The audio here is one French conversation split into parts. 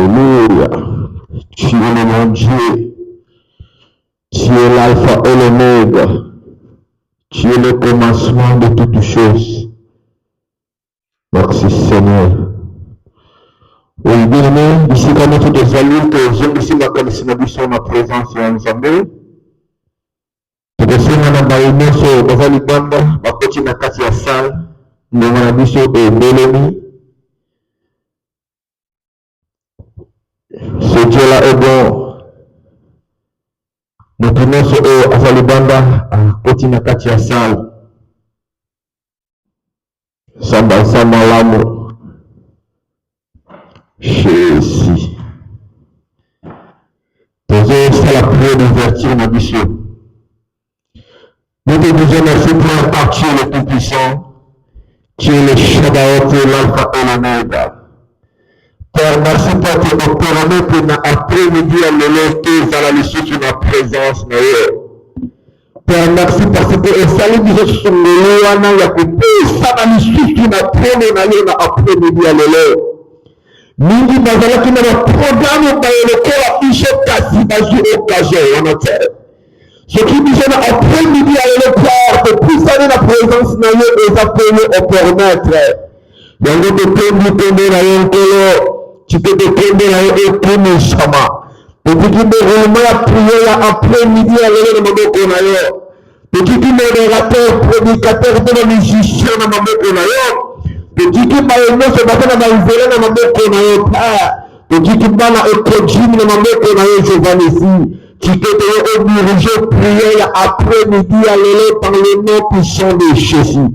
Alléluia. Tu es le mon Dieu. Tu es l'alpha et l'oméga. Tu es le commencement de toutes choses. Merci Seigneur. Oui, bien aimé, ici comme tous les adultes, j'aime ici ma connaissance ma présence ensemble. Tukisema na maonyesho bazali banda wakati na kati ya salle ndio mwanabisho ebelemi. Ce Dieu-là est bon. Notre nom azali banda wakati na kati ya salle. Samba malamu. Jésus. C'est la prière d'ouverture ma mission. Nous te disons merci pour un Dieu le Tout-Puissant, qui est le Shaddai, l'Alpha et l'Oméga. Père, merci pour te permettre d'après-midi à l'élever à la mission de ma présence. Père, merci parce que le salut de Jésus est là, il y a que tout ça dans l'issue de ma présence après-midi à l'élever. Mingi bazala qui n'a programme par le corps affiché quasi dans une occasion en terre. Ce qui dit après-midi à l'écart, de plus aller la présence n'a eu et appelé au permettre. Donc de tomber à un colo, tu peux te tomber à un époux chama. Depuis qu'il me remet à prier après-midi à l'écart de mon conayo. Depuis qu'il me rappelle prédicateur de la musicien dans mon conayo. Petit qui m'a aimé ce matin dans ma vie, dans ma mère qu'on a eu père. Petit qui m'a écouté dans ma mère qu'on a eu Giovanni ici. Qui était obligé de prier après-midi à l'élever par le nom puissant de Jésus.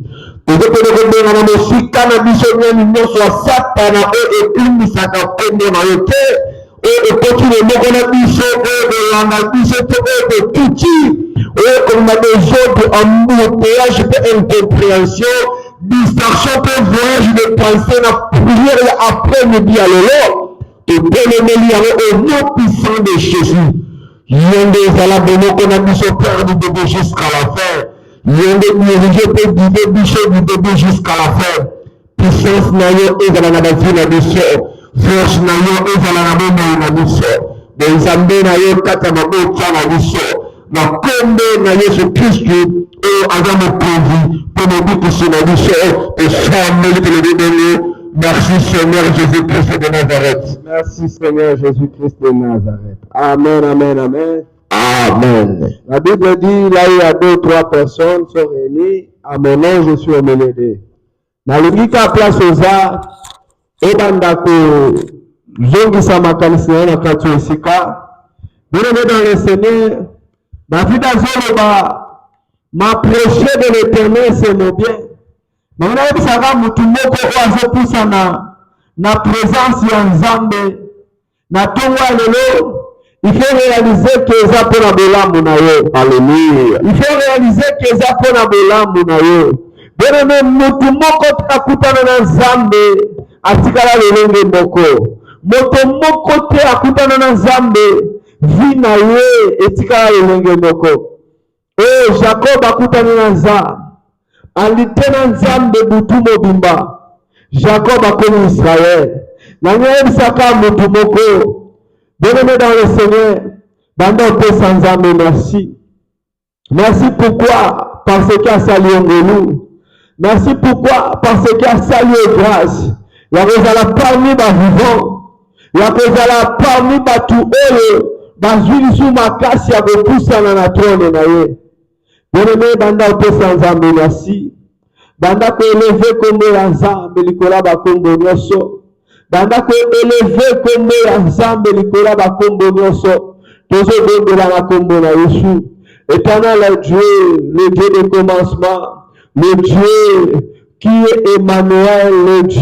Petit que nous avons dans nos filles, quand nous sommes venus sur Satan et une Satan comme on a été. Et petit le mot qu'on a mis sur eux, on a mis sur eux de petit. Et comme on a des autres en embouteillage et incompréhension. Distraction pour voyage de penser la prière après-midi à l'élo. Et bien au nom puissant de Jésus. Il y a des alabénos qu'on a mis au Père du bébé jusqu'à la fin. Il y a des dirigeants qui guident Bishop du bébé jusqu'à la fin. Puissance nayo et dans la vie la mission. Force nayo et dans la mission. Des amés nayo katamabo tchana mission. Na kombe na Yesu Kristu et agamo prévu pour nous dire que c'est la mission et fermer le. Merci Seigneur Jésus-Christ de Nazareth. Merci Seigneur Jésus-Christ de Nazareth. Amen, amen, amen. Amen. La Bible dit, là il y a 2 ou 3 personnes sont réunies, à mon nom je suis au milieu d'eux. Dans le Gika place aux arts, et dans le Zongi Samakanisiana na Katuisika, vous venez dans le Seigneur, ma vie d'Azoloba, m'approcher de l'Éternel, c'est mon bien. Mais on a dit ça va mutumoko oazo poussa na présence ya Nzambe na tonga lelo. Il faut réaliser que ça pour la belamu na yo. Alléluia. Il faut réaliser que ça pour la belamu na yo. Bene mutumoko takutana na Nzambe atikala lelenge moko. Moto moko te akutana na Nzambe vina ye etikala lelenge moko. Jacob akutana na Nzambe. Alitena Nzambe butu mobimba. Jacob akomi Israël. Nanyeli saka mutu moko. Bien-aimé dans le Seigneur, banda pesa Nzambe merci. Merci pourquoi? Parce qu'il a sali ngolu. Merci pourquoi? Parce qu'il a sali grâce. La kozala parmi ba vivant. La kozala parmi ba tu oyo bazwili su makasi ya kopusana na trône na ye. Bien-aimé, banda opesa Nzambe merci. Banda ko élever kombo ya Nzambe likola ba kombo nyonso. Banda ko élever kombo ya Nzambe likola ba kombo nyonso. Tozo bongola na kombo na Yesu. Éternel Dieu, le Dieu de commencement, le Dieu qui est Emmanuel, le Dieu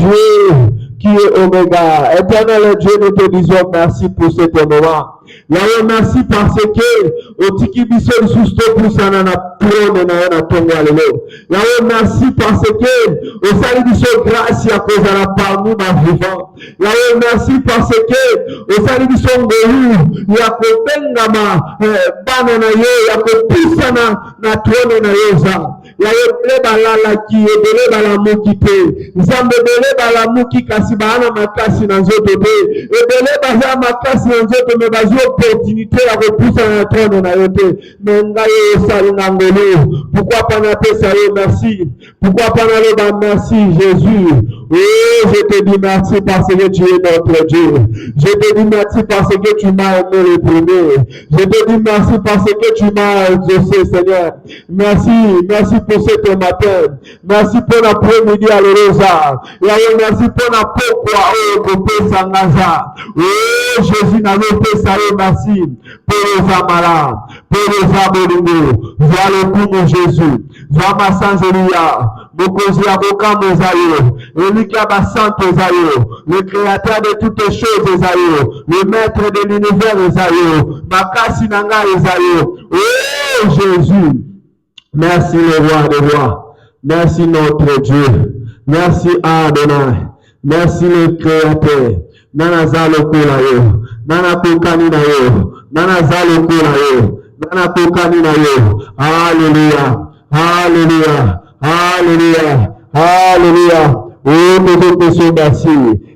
qui est Oméga. Éternel Dieu, nous te disons merci pour ce moment. Merci parce que au tiki biso susto pusana na trône na tonga lelo. Merci parce que au sali biso grâce à cause de la parmi ma vivant. Merci parce que au sali biso ngolu ya kopenga ma bana na ye ya kopusana na trône na yeza. ya ebele balalaki ebele balamuki te nzambe ebele balamuki kasi baana makasi na nzoto te ebele baza makasi na nzoto me bazwi opportunité ya kopusa na trone na yo te me ngai oyo osalinga ngolu pourquoi pas napesa yo merci pourquoi pas naloba merci Jésus. Oh, je te dis merci parce que tu es notre Dieu. Je te dis merci parce que tu m'as aimé le premier. Je te dis merci parce que tu m'as exaucé, Seigneur. Merci, merci pour ce matin. Merci pour l'après-midi à l'Orosa. Et merci pour la pourquoi au côté Sangaza. Oh, Jésus n'a pas fait ça, merci pour les amalades, pour les amoureux. Vois le coup, mon Jésus. Vois ma Sangelia. Mokozi Aboka Mosaïo. Le créateur de toutes choses, Esaïo, le maître de l'univers, Esaïo, Makasi Nanga, Esaïo. Oh Jésus, merci le roi des rois, merci notre Dieu, merci Adonai, merci le créateur. Nana Zalo Kulayo, Nana Kokani Nayo, Nana Zalo Kulayo, Nana Kokani Nayo. Alléluia, Alléluia, Alléluia, Alléluia. Oh, nous te merci.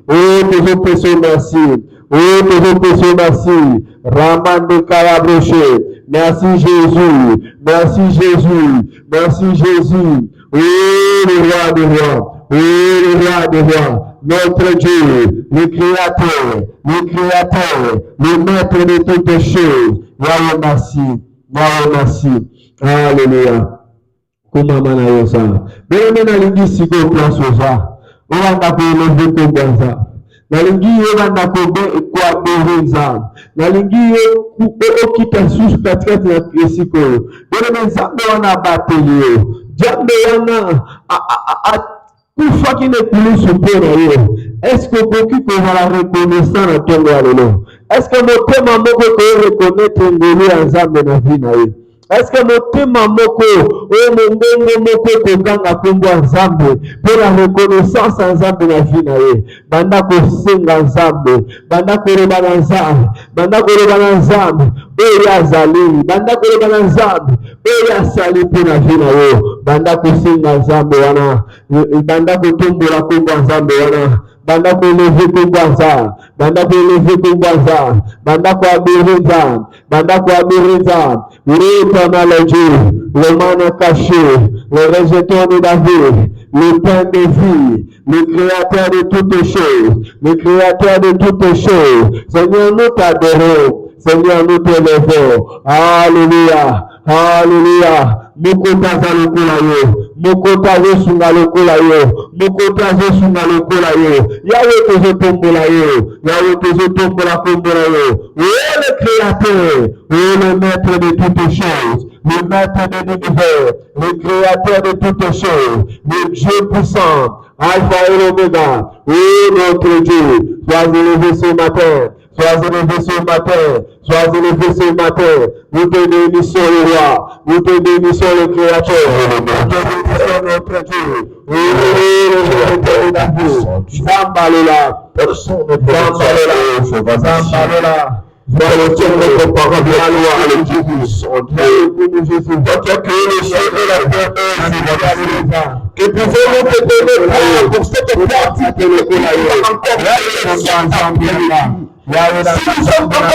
Oh, nous te merci. Oh, nous te merci. Ramande Kalabroché. Merci Jésus. Merci Jésus. Merci Jésus. Oh, le roi des rois. Oh, le roi des rois. Notre Dieu, le Créateur, le maître de toutes choses. Yahweh, merci. Yahweh, merci. Alléluia. Comment manayosa. Bien, nalingi siko place osa. Owanda ko lever ko banza. Nalingi owanda ko be kwa bereza. Nalingi okita susu katikati na kisiko. Bien, nzambe wana batelio. Jambe wana kufa kine kulusu mpona yo. Est-ce que koki ko vala reconnaissant na tongo ya lelo? Est-ce que motema moko ko reconnaître ngolu ya nzambe na vie na ye? Est-ce que motema moko o mongongo moko kokanga kombo nzambe pour la reconnaissance nzambe na vie na ye? Banda ko senga nzambe, banda ko roba na nzambe, banda ko roba na nzambe oyo azali, banda ko roba na nzambe oyo asali pour la vie na yo, banda ko senga nzambe wana, banda ko tombola kombo nzambe wana. Banda ko lever kumbaza, banda ko lever kumbaza, banda ko abiriza, banda ko abiriza. L'éternel Dieu, le mana caché, le rejeton de David, le pain de vie, le créateur de toutes choses, le créateur de toutes choses. Seigneur, nous t'adorons, Seigneur, nous t'élevons. Alléluia, alléluia. Mokota zalokula yo, mokota zosunga lokola yo, mokota zosunga lokola yo. Yahweh te zotombola yo, Yahweh te zotombola kombola yo. Oh le créateur, oh le maître de toutes choses, le maître de l'univers, le créateur de toutes choses, le Dieu puissant, Alpha et l'Oméga. Oh notre Dieu, sois élevé ce matin. Sois élevé ce matin, sois élevé ce matin. Nous te bénissons le roi, nous te bénissons le créateur, nous te bénissons notre Dieu. Oui, le David. Zambalola, Zambalola. Dans le ciel, notre parole de la loi, le Dieu, votre créé le ciel et la terre, et pouvons-nous te donner pour cette partie que le Dieu a encore. Si nous sommes encore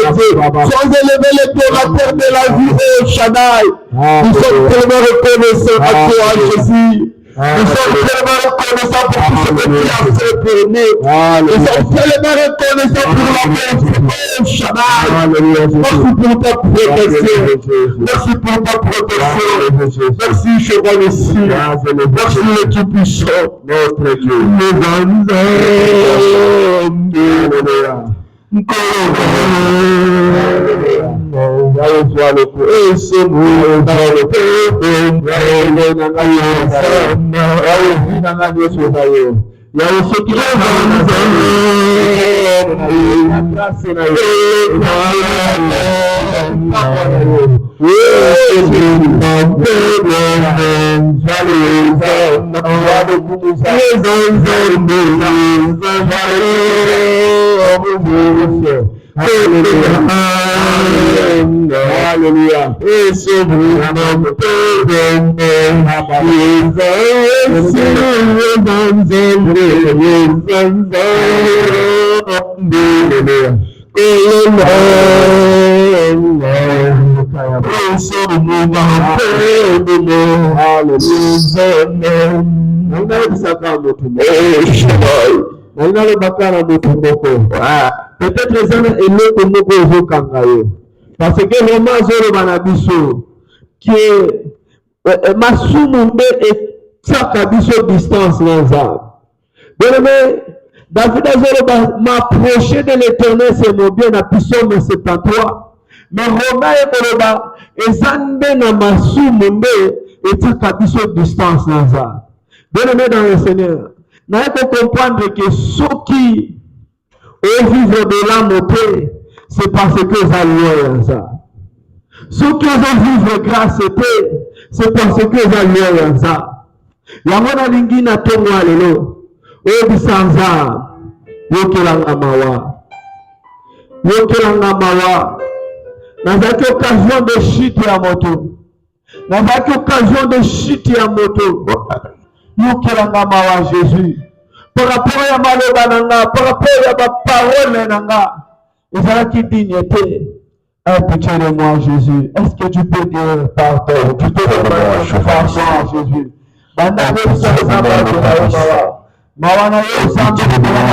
sans élever l'éternel de la vie, oh Shaddai. Nous sommes tellement reconnaissants à toi, Jésus. Nous sommes tellement reconnaissants pour tout ce que tu as fait pour nous. Nous sommes tellement reconnaissants pour la paix, oh Shaddai. Merci pour ta protection. Merci pour ta protection. Merci, Cheval ici. Merci, le Tout-Puissant. Notre Dieu. Nous Hallelujah. Peut-être eloko moko ezokanga yo parce que vraiment azoloba na biso ke masumu nde etiaka biso distance na nzambe. Bien-aimé, David azoloba m'approcher de l'Éternel, c'est mon bien, na Psaume 73. Mais Romain ekoloba eza nde na masumu nde etiaka biso distance na nzambe. Bien-aimé dans le Seigneur, naye comprendre que soki au vivre de l'âme paix, c'est parce que ça loin ça. Ceux qui ont vivre grâce et paix, c'est parce que ça loin ça. La mona lingi na tongo alelo, o bisanza, yokelanga mawa. Yokelanga mawa. Nazaki occasion de chute ya moto. Nazaki occasion de chute ya moto. Yokelanga mawa Jésus. Par rapport à maloba nanga, par rapport à ma parole nanga, ils ont qui dignité. Un pitié de moi, Jésus. Est-ce que tu peux dire pardon? Tu peux dire pardon à Jésus. Mawana yo sambe Mawana yo sambe de la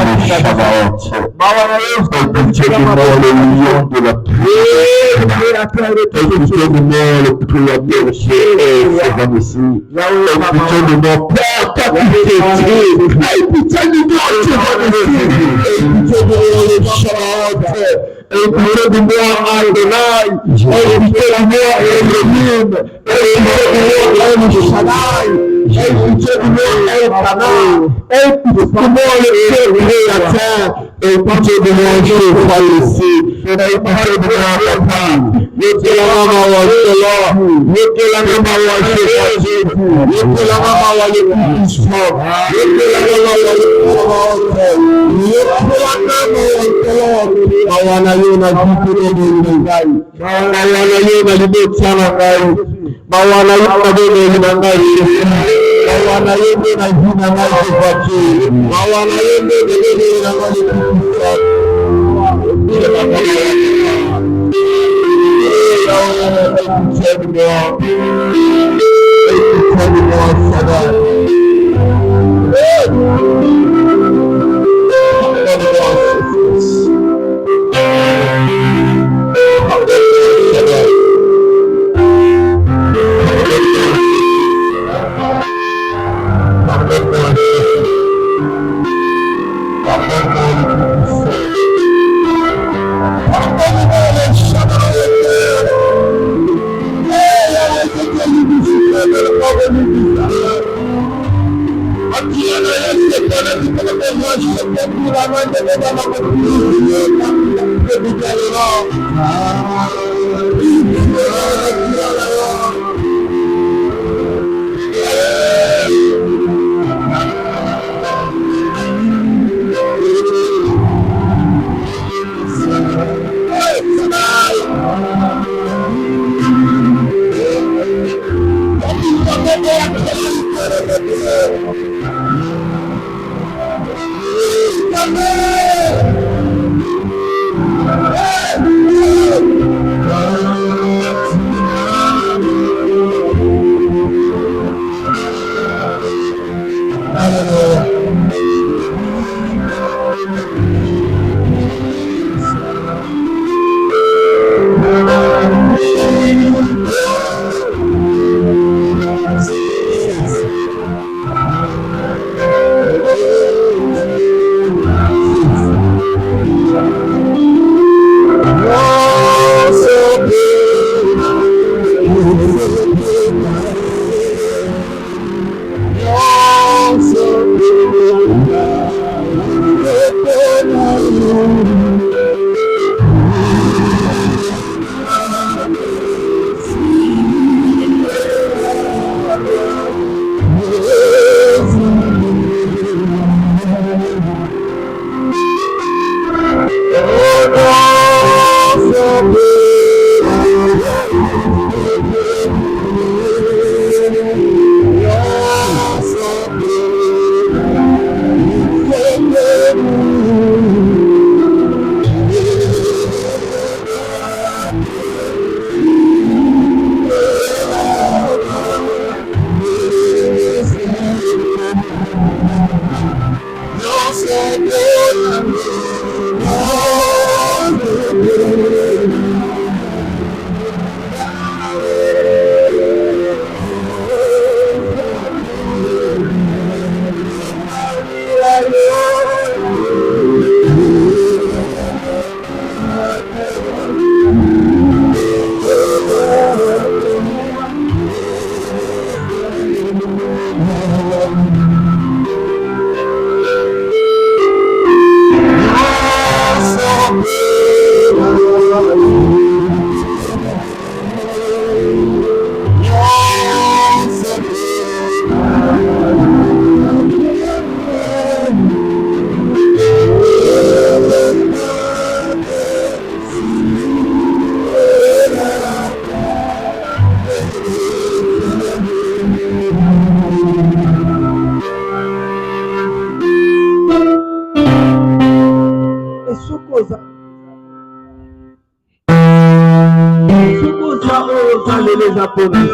les japonais.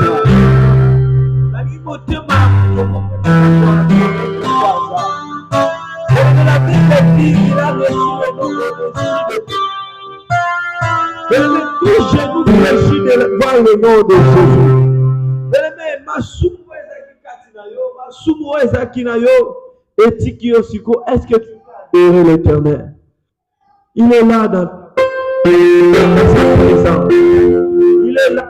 La Bible dit qu'il a reçu le nom de Jésus. Tout genou fléchit devant le nom de Jésus. Est-ce que tu vas adorer l'Éternel? Il est là dans sa présence. Il est là.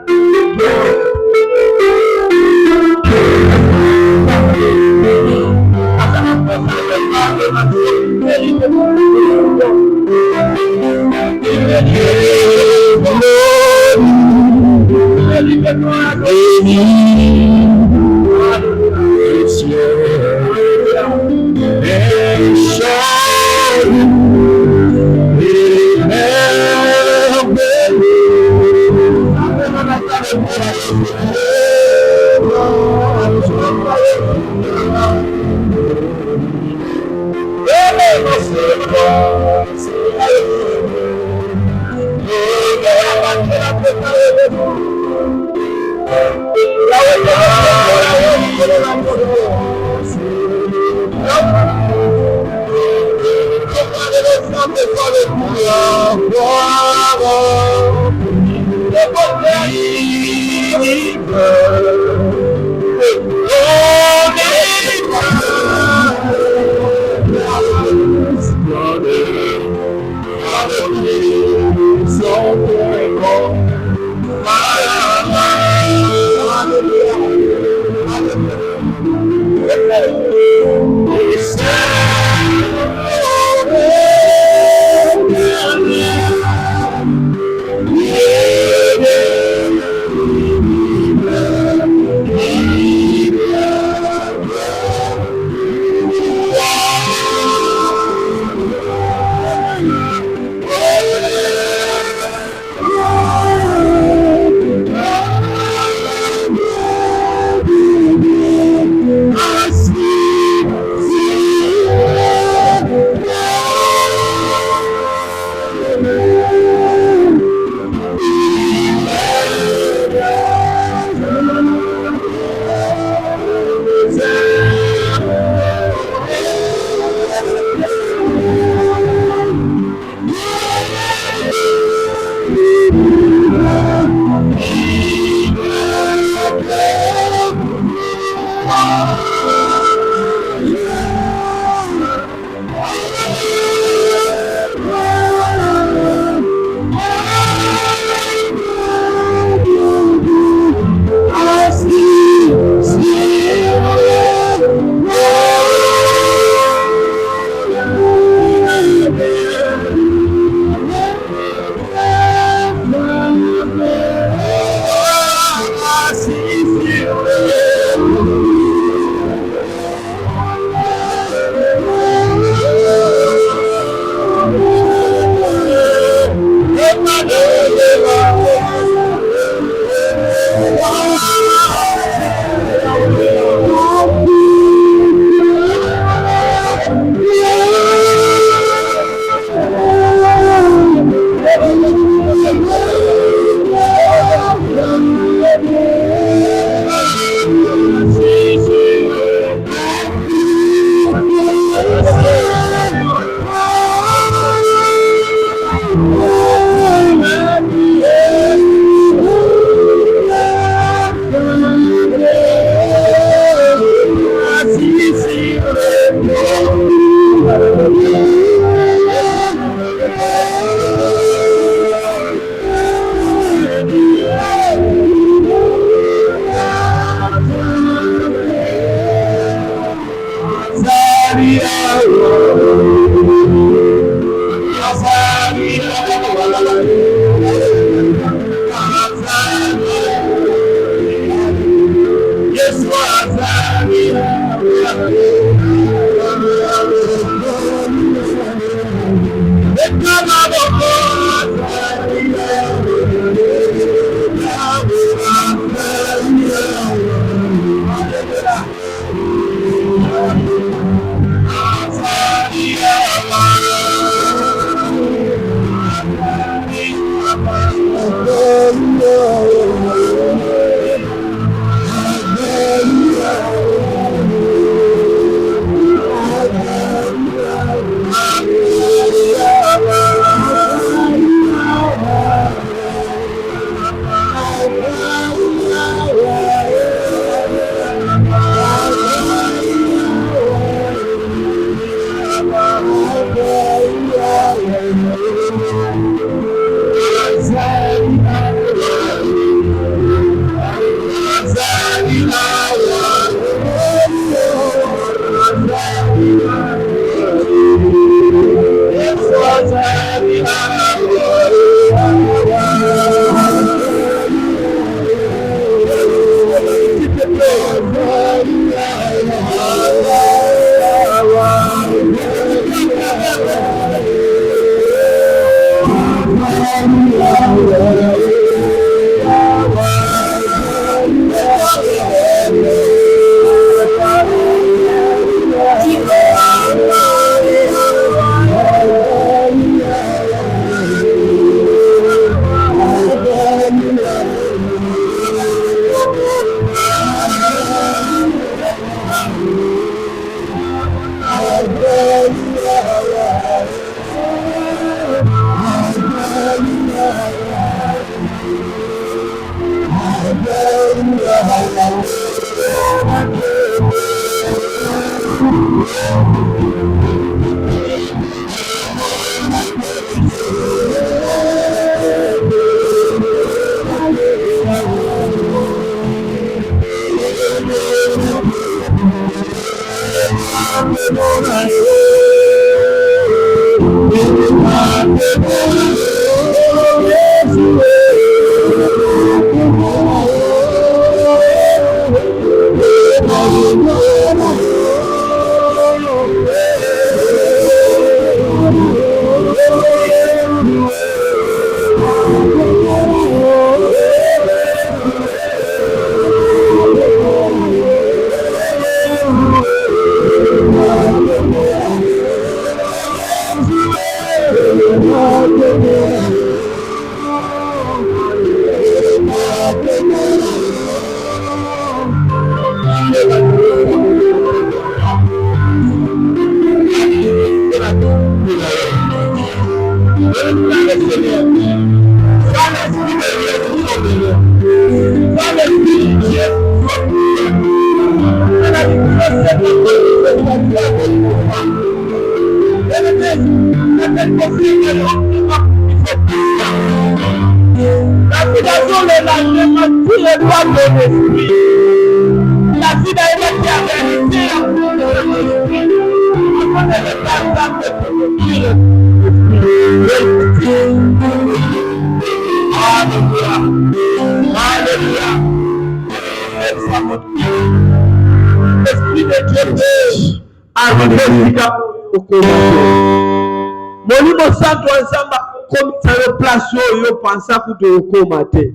Molimo santo ansamba komitsalo place oyo pansa kuti okoma te.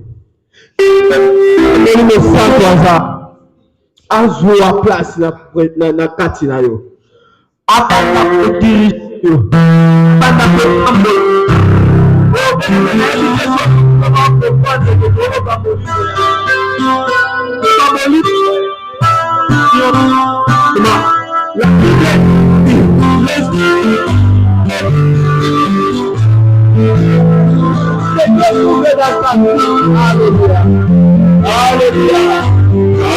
Molimo santo anza azuwa place na kati na yo. Apanda kudirisi yo. Apanda kutambo. Hallelujah. Hallelujah.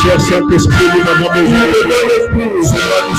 Cher Saint-Esprit, nous avons besoin de ton esprit. Seigneur, nous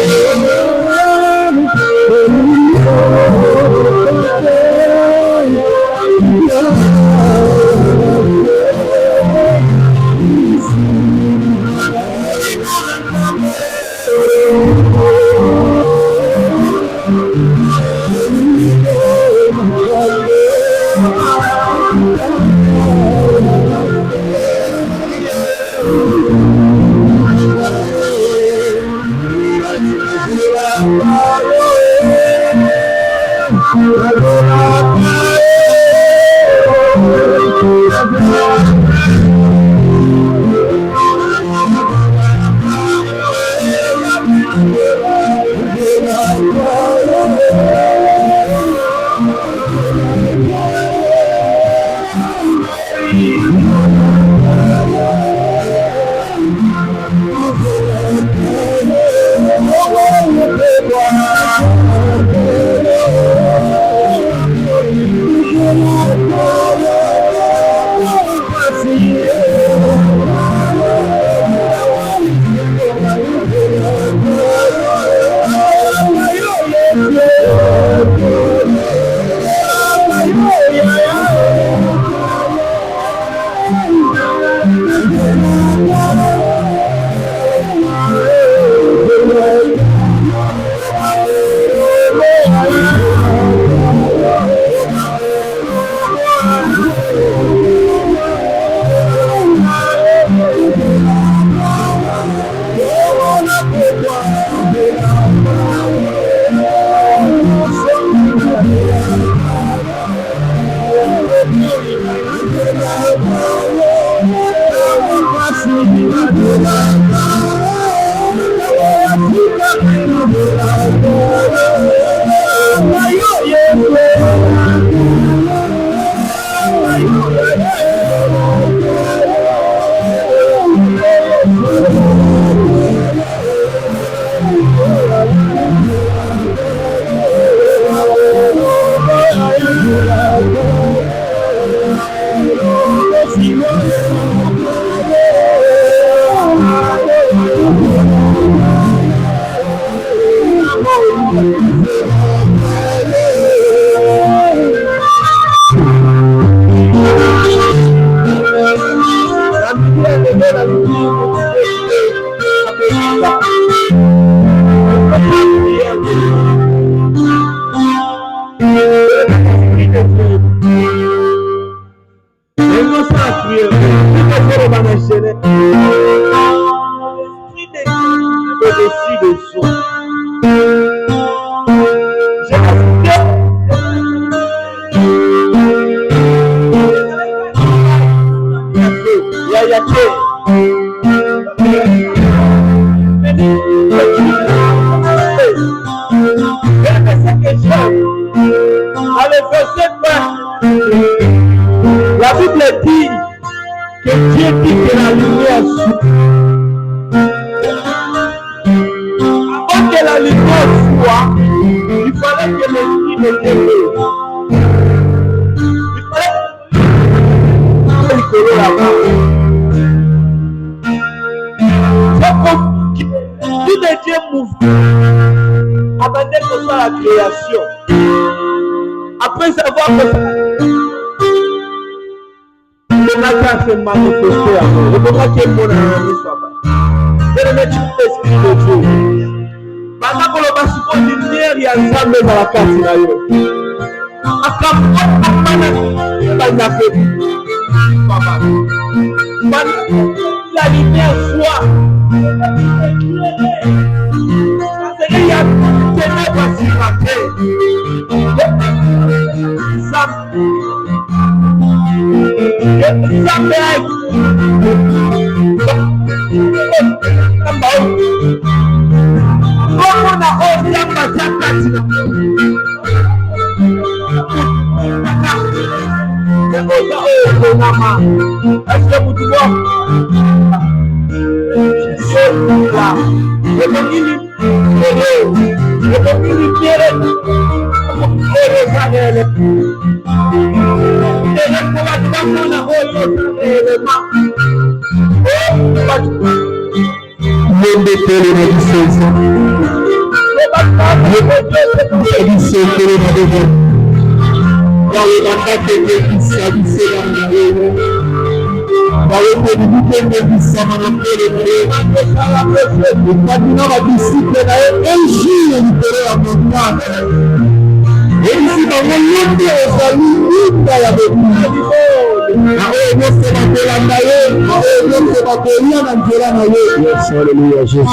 sommes c'est que j'aime. Allez, verset 20. La Bible dit que Dieu dit que la lumière soit. Avant que la lumière soit, il fallait que l'esprit ne t'aime. Il fallait que là-bas. Tout est Dieu mouvement. Attendez pour ça la création. Après avoir fait le matin s'est manifesté à nous. Le moment qui est mon ami soit bas. Je le mets tout l'esprit de Dieu. Pendant que le bâtiment de lumière, il y a un ensemble dans la carte. La lumière soit. Il y a des ténèbres sur la terre. Alléluia, Jésus.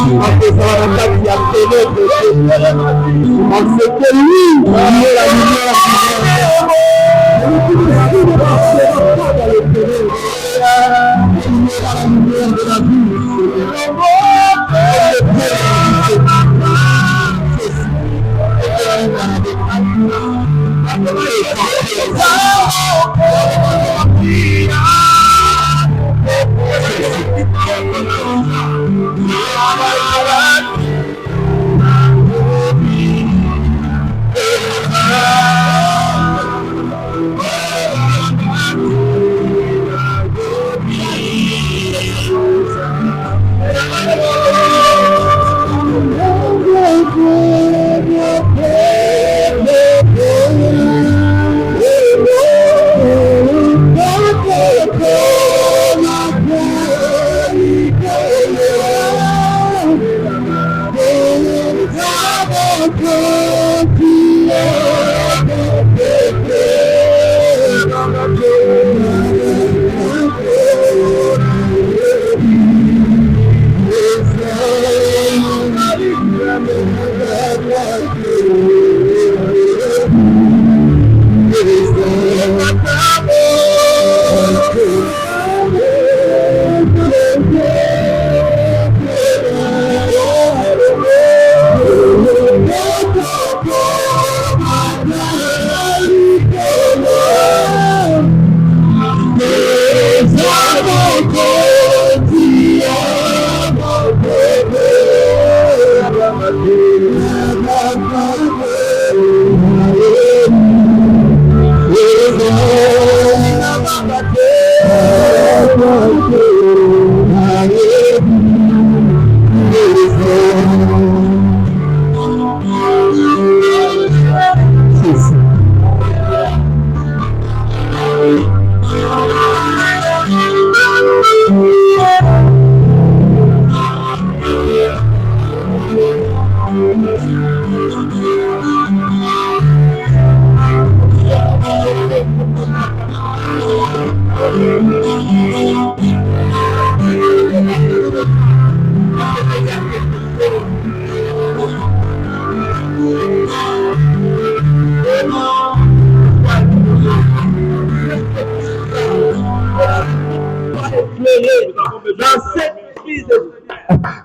Dans cette crise,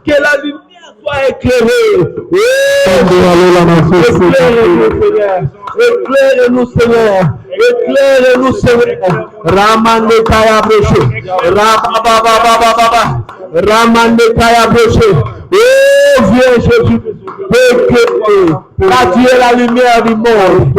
que la lumière sois éclairé. Éclaire-nous, Seigneur. Éclaire-nous, Seigneur. Éclaire-nous, Seigneur. Ramande Kaya Broché. Rababababababa. Ramande Kaya Broché. Oh, viens Jésus. Car tu es la lumière du monde.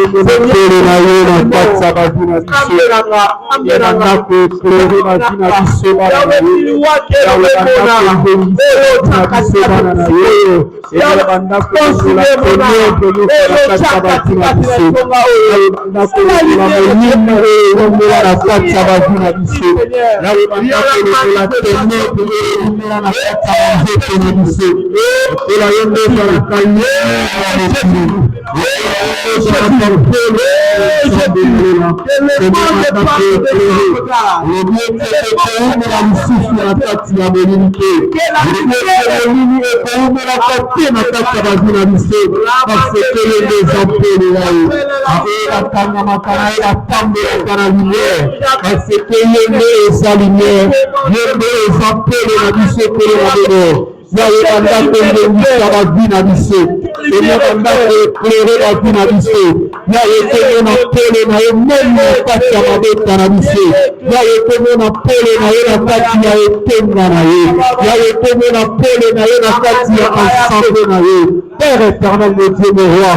Père éternel, mon Dieu, mon roi,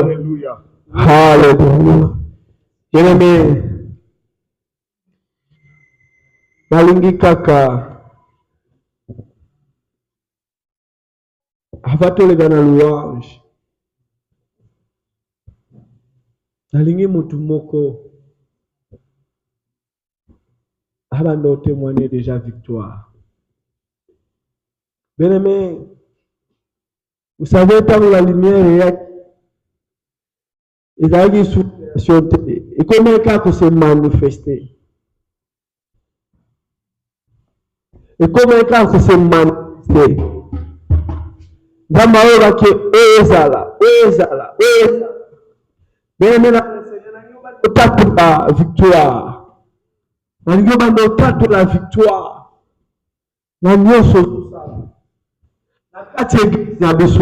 Alléluia. Bien-aimé, nalingi kaka avatolega na louange. Nalingi mutu moko abando témoigner déjà victoire. Bien-aimé, vous savez, par la lumière, il y a une situation, et comment il se manifester? Et comment il se manifester? Zamaora ke ezala. Bien-aimé, tatu la victoire. Tatu la victoire. Na nyoso na kati ya biso.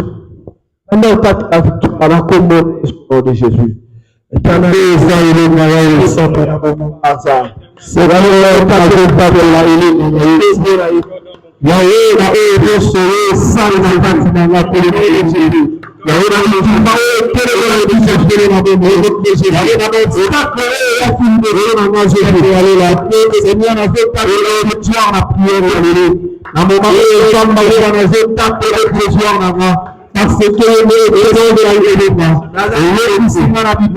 Tatu la victoire na kombo de Jésus. Éternel, c'est parce que le besoin de l'élément, l'investissement la vie,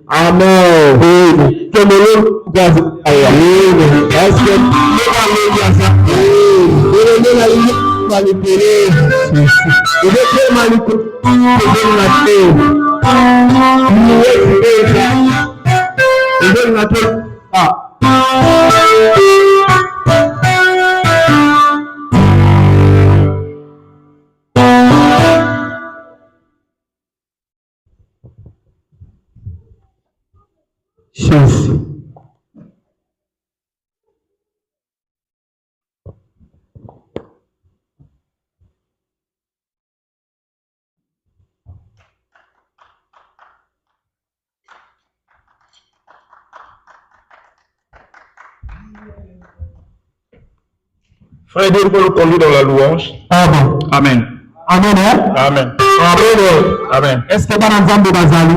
Amen. Frère, Dieu peut nous conduire dans la louange. Amen. Amen. Amen. Amen. Amen. Amen. Est-ce que dans Nzambe bazali?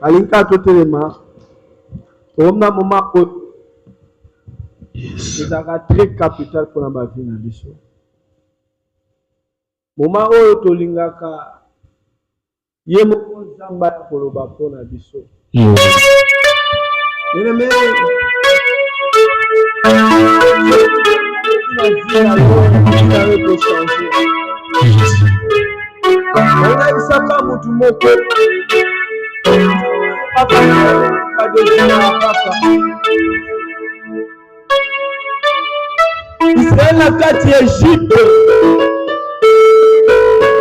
Alinka totelema omna moma ezaka très capital pour ma vie na biso. Moma oyo tolingaka ye moko nzamba ya koloba mpona biso. Bien-aimé, Isaka mutu moko papa Israël na kati ya Egypte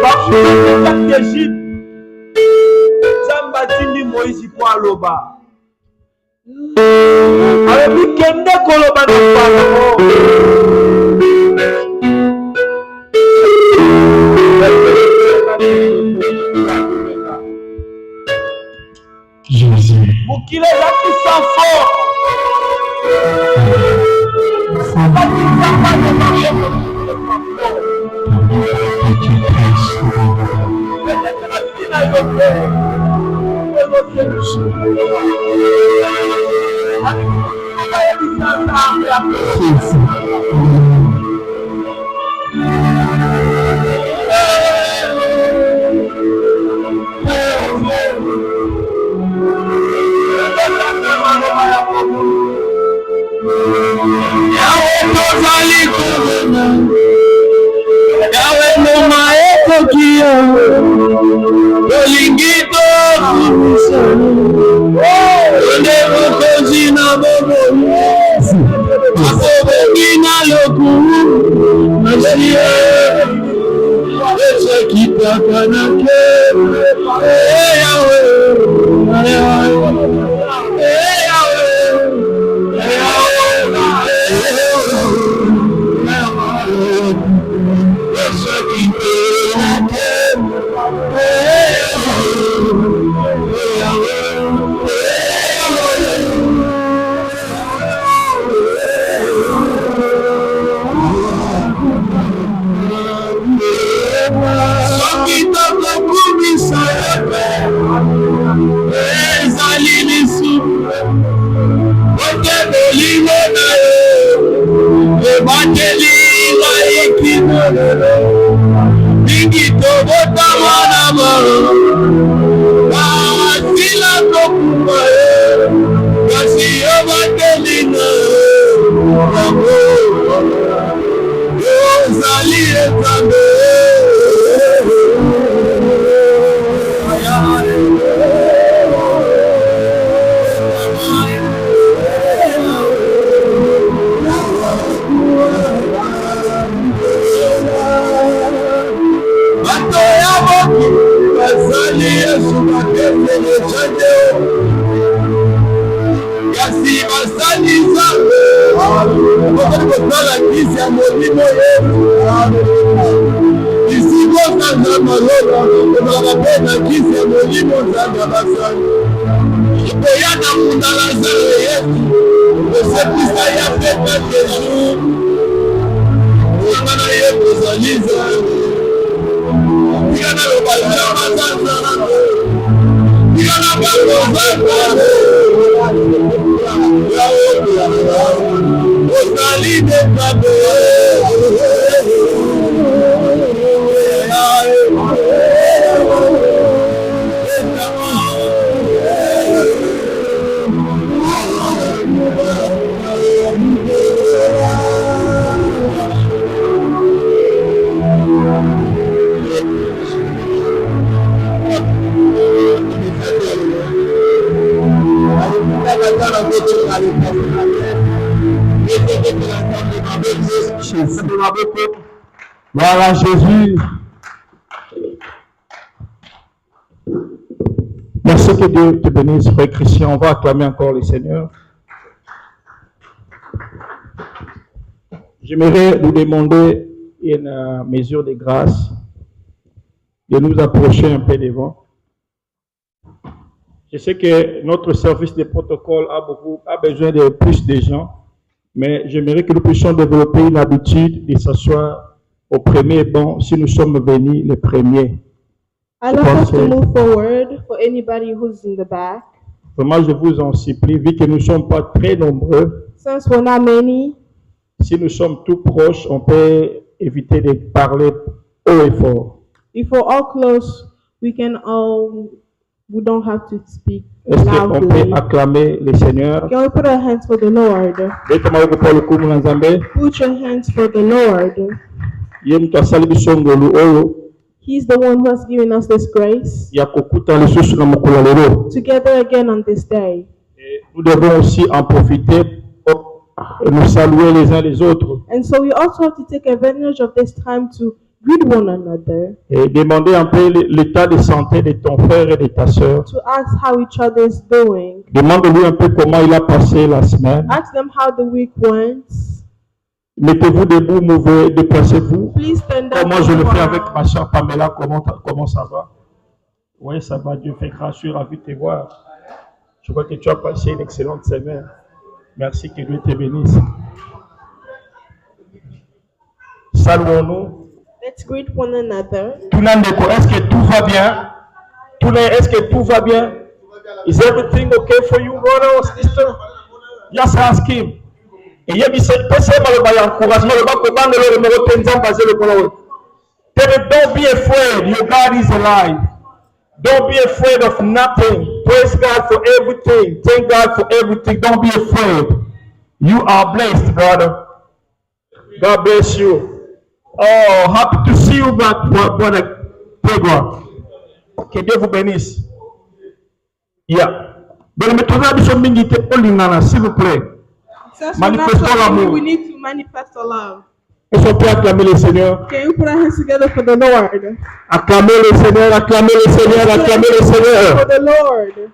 kati ya Egypte Nzambe atindi Moïse po aloba alobi kende koloba na Farao mokili ezaki sans fort Kasi basali nzambe okoli kotala kisi ya molimo yetu isi kosanza maloba ezalaka mpe na kisi ya molimo nzambe ya basali koya na munda lazare yetu osepisa ya fete jesu ongana ye kozali nzambe tika na lobalela bazanzana tika na bakozanga Osali de Tabe. Voilà Jésus. Merci que Dieu te bénisse, frère Christian. On va acclamer encore le Seigneur. J'aimerais vous demander une mesure de grâce, de nous approcher un peu devant. Je sais que notre service de protocole a besoin de plus de gens, mais j'aimerais que nous puissions développer une habitude de s'asseoir au premier banc si nous sommes venus les premiers. I'd like us to move forward for anybody who's in the back. Vraiment, je vous en supplie, vu que nous ne sommes pas très nombreux, Since we're not many, si nous sommes tout proches, on peut éviter de parler haut et fort. if we're all close, we don't have to speak Est-ce qu'on loudly. peut acclamer le Seigneur? Can we put our hands for the Lord? Put your hands for the Lord. He's the one who has given us this grace together again on this day. Nous devons aussi en profiter pour nous saluer les uns les autres And so we also have to take advantage of this time to greet one another, et demander un peu l'état de santé de ton frère et de ta sœur. to ask how each other is doing. Demande-lui un peu comment il a passé la semaine. Ask them how the week went. Mettez-vous debout, mouvez, déplacez-vous. Please stand up. Comme moi je le fais avec ma soeur Pamela, comment ça va? Oui, ça va, Dieu fait grâce, je suis ravi de te voir. Je vois que tu as passé une excellente semaine. Merci, que Dieu te bénisse. Saluons-nous. Let's greet one another. Tunandeko, est-ce que tout va bien? Est-ce que tout va bien? Is everything okay for you, brother or sister? Just ask him. Et il y a encouragement. Don't be afraid. Your God is alive. Don't be afraid of nothing. Praise God for everything. Thank God for everything. Don't be afraid. You are blessed, brother. God bless you. Oh, happy to see you back, brother Pedro. Que Dieu vous bénisse. Yeah. S'il vous plaît. Since Manifestons we're not so many, l'amour. we need to manifest our love. Est-ce qu'on peut acclamer le Seigneur? Can you put our hands together for the Lord? Acclamer le Seigneur, acclamer le Seigneur, acclamer le For Seigneur. the Lord.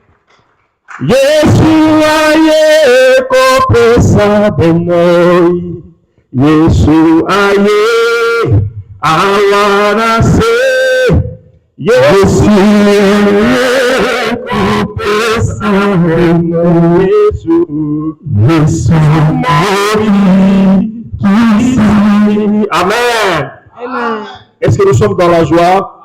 Yeshua ye kopesa bomoi. Yeshua ye awanase. Yeshua ye kopesa bomoi. Yeshua mori. Amen. Amen. Est-ce que nous sommes dans la joie?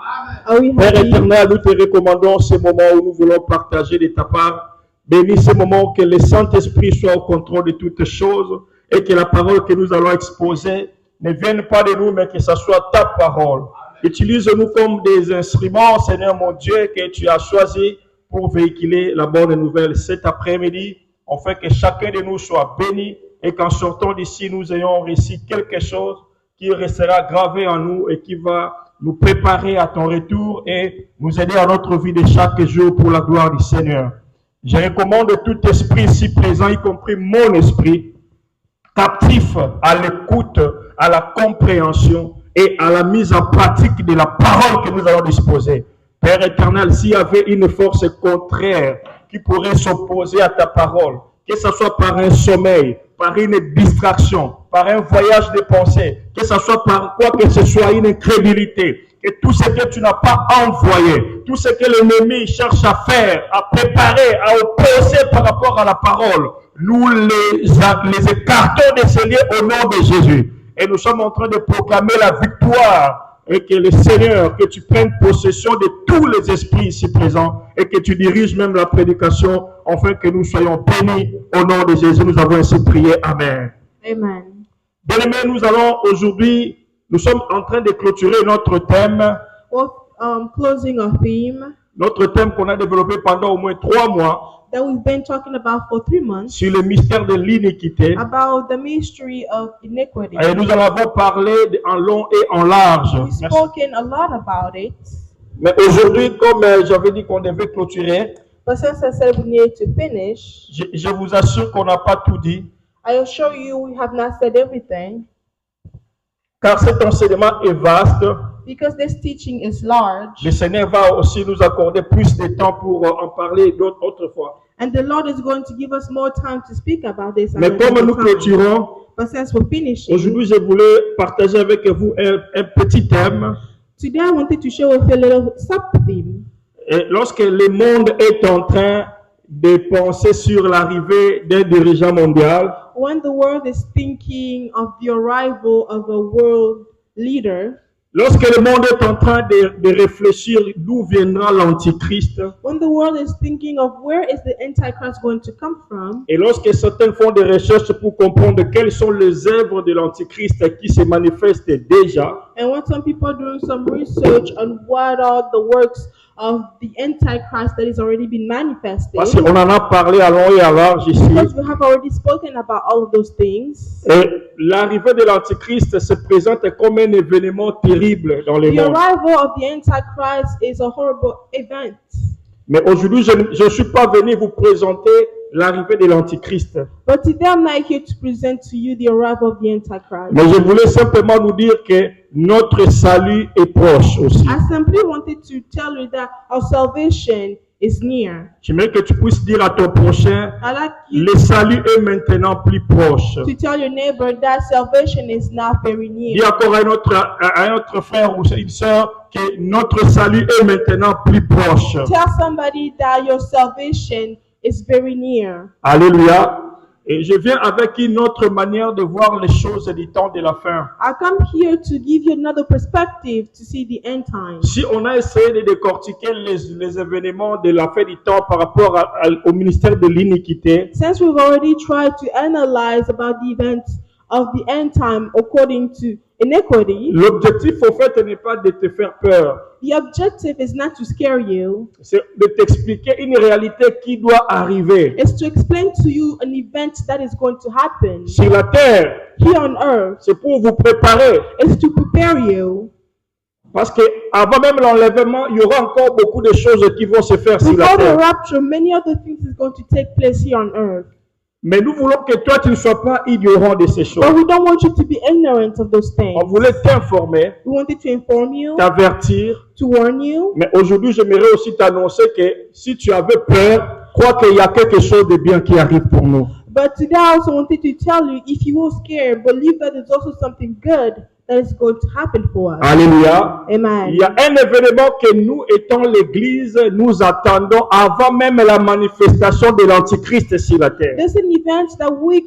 Are we Père happy? éternel, nous te recommandons ces moments où nous voulons partager de ta part. Bénis ces moments, que le Saint-Esprit soit au contrôle de toutes choses et que la parole que nous allons exposer ne vienne pas de nous, mais que ce soit ta parole. Utilise-nous comme des instruments, Seigneur mon Dieu, que tu as choisi pour véhiculer la bonne nouvelle cet après-midi. On fait que chacun de nous soit béni et qu'en sortant d'ici, nous ayons réussi quelque chose qui restera gravé en nous et qui va nous préparer à ton retour et nous aider à notre vie de chaque jour pour la gloire du Seigneur. Je recommande tout esprit ici présent, y compris mon esprit, captif à l'écoute, à la compréhension et à la mise en pratique de la parole que nous allons disposer. Père éternel, s'il y avait une force contraire qui pourrait s'opposer à ta parole, que ce soit par un sommeil, par une distraction, par un voyage de pensée, que ce soit par quoi que ce soit, une incrédulité, que tout ce que tu n'as pas envoyé, tout ce que l'ennemi cherche à faire, à préparer, à opposer par rapport à la parole, nous les écartons de ces lieux au nom de Jésus. Et nous sommes en train de proclamer la victoire. Et que le Seigneur, que tu prennes possession de tous les esprits ici présents et que tu diriges même la prédication afin que nous soyons bénis au nom de Jésus. Nous avons ainsi prié. Amen. Amen. Bien-aimés, nous allons aujourd'hui, nous sommes en train de clôturer notre thème. Closing our theme Notre thème qu'on a développé pendant au moins 3 mois that we've been talking about for 3 months, sur le mystère de l'iniquité. about the mystery of iniquity. Et nous en avons parlé en long et en large. We've spoken a lot about it, Mais aujourd'hui, comme j'avais dit qu'on devait clôturer, but since I said we need to finish, je vous assure qu'on n'a pas tout dit. I assure you we have not said everything, Car cet enseignement est vaste. because this teaching is large, Le Seigneur va aussi nous accorder plus de temps pour en parler d'autres fois. and the Lord is going to give us more time to speak about this. Mais comme nous clôturons, But since we're finishing, aujourd'hui je voulais partager avec vous un petit thème. today I wanted to share with you a little sub-theme. Et lorsque le monde est en train de penser sur l'arrivée d'un dirigeant mondial, When the world is thinking of the arrival of a world leader, lorsque le monde est en train de réfléchir d'où viendra l'Antichrist, when the world is thinking of where is the Antichrist going to come from, et lorsque certains font des recherches pour comprendre quelles sont les œuvres de l'Antichrist qui se manifestent déjà, and when some people are doing some research on what are the works of the Antichrist that is already been manifested, parce qu'on en a parlé à long et à large ici, because we have already spoken about all of those things, et l'arrivée de l'Antichrist se présente comme un événement terrible dans le the monde. arrival of the Antichrist is a horrible event. Mais aujourd'hui, je ne suis pas venu vous présenter l'arrivée de l'Antichrist. But today I'm not here to present to you the arrival of the Antichrist. Mais je voulais simplement nous dire que notre salut est proche aussi. I simply wanted to tell you that our salvation is near. J'aimerais que tu puisses dire à ton prochain, I'd like you le salut est maintenant plus proche. to tell your neighbor that salvation is now very Dis near. encore à un autre frère ou une sœur que notre salut est maintenant plus proche. Tell somebody that your salvation is very near. Alléluia. Et je viens avec une autre manière de voir les choses du temps de la fin. I come here to give you another perspective to see the end times. Si on a essayé de décortiquer les événements de la fin du temps par rapport au ministère de l'iniquité, Since we've already tried to analyze about the events of the end time according to iniquity, l'objectif au fait n'est pas de te faire peur, the objective is not to scare you. c'est de t'expliquer une réalité qui doit arriver It's to explain to you an event that is going to happen sur la terre. here on earth. C'est pour vous préparer. It's to prepare you. Parce que avant même l'enlèvement, il y aura encore beaucoup de choses qui vont se faire sur la Before the terre. rapture, many other things is going to take place here on earth. Mais nous voulons que toi, tu ne sois pas ignorant de ces choses. But we don't want you to be ignorant of those things. On voulait t'informer, We wanted to inform you, t'avertir. to warn you. Mais aujourd'hui, j'aimerais aussi t'annoncer que si tu avais peur, crois qu'il y a quelque chose de bien qui arrive pour nous. But today I also wanted to tell you, if you were scared, believe that there's also something good that is going to happen for us. Alléluia. Amen. Il y a un événement que nous, étant l'Église, nous attendons avant même la manifestation de l'Antichrist sur la terre. There's an event that we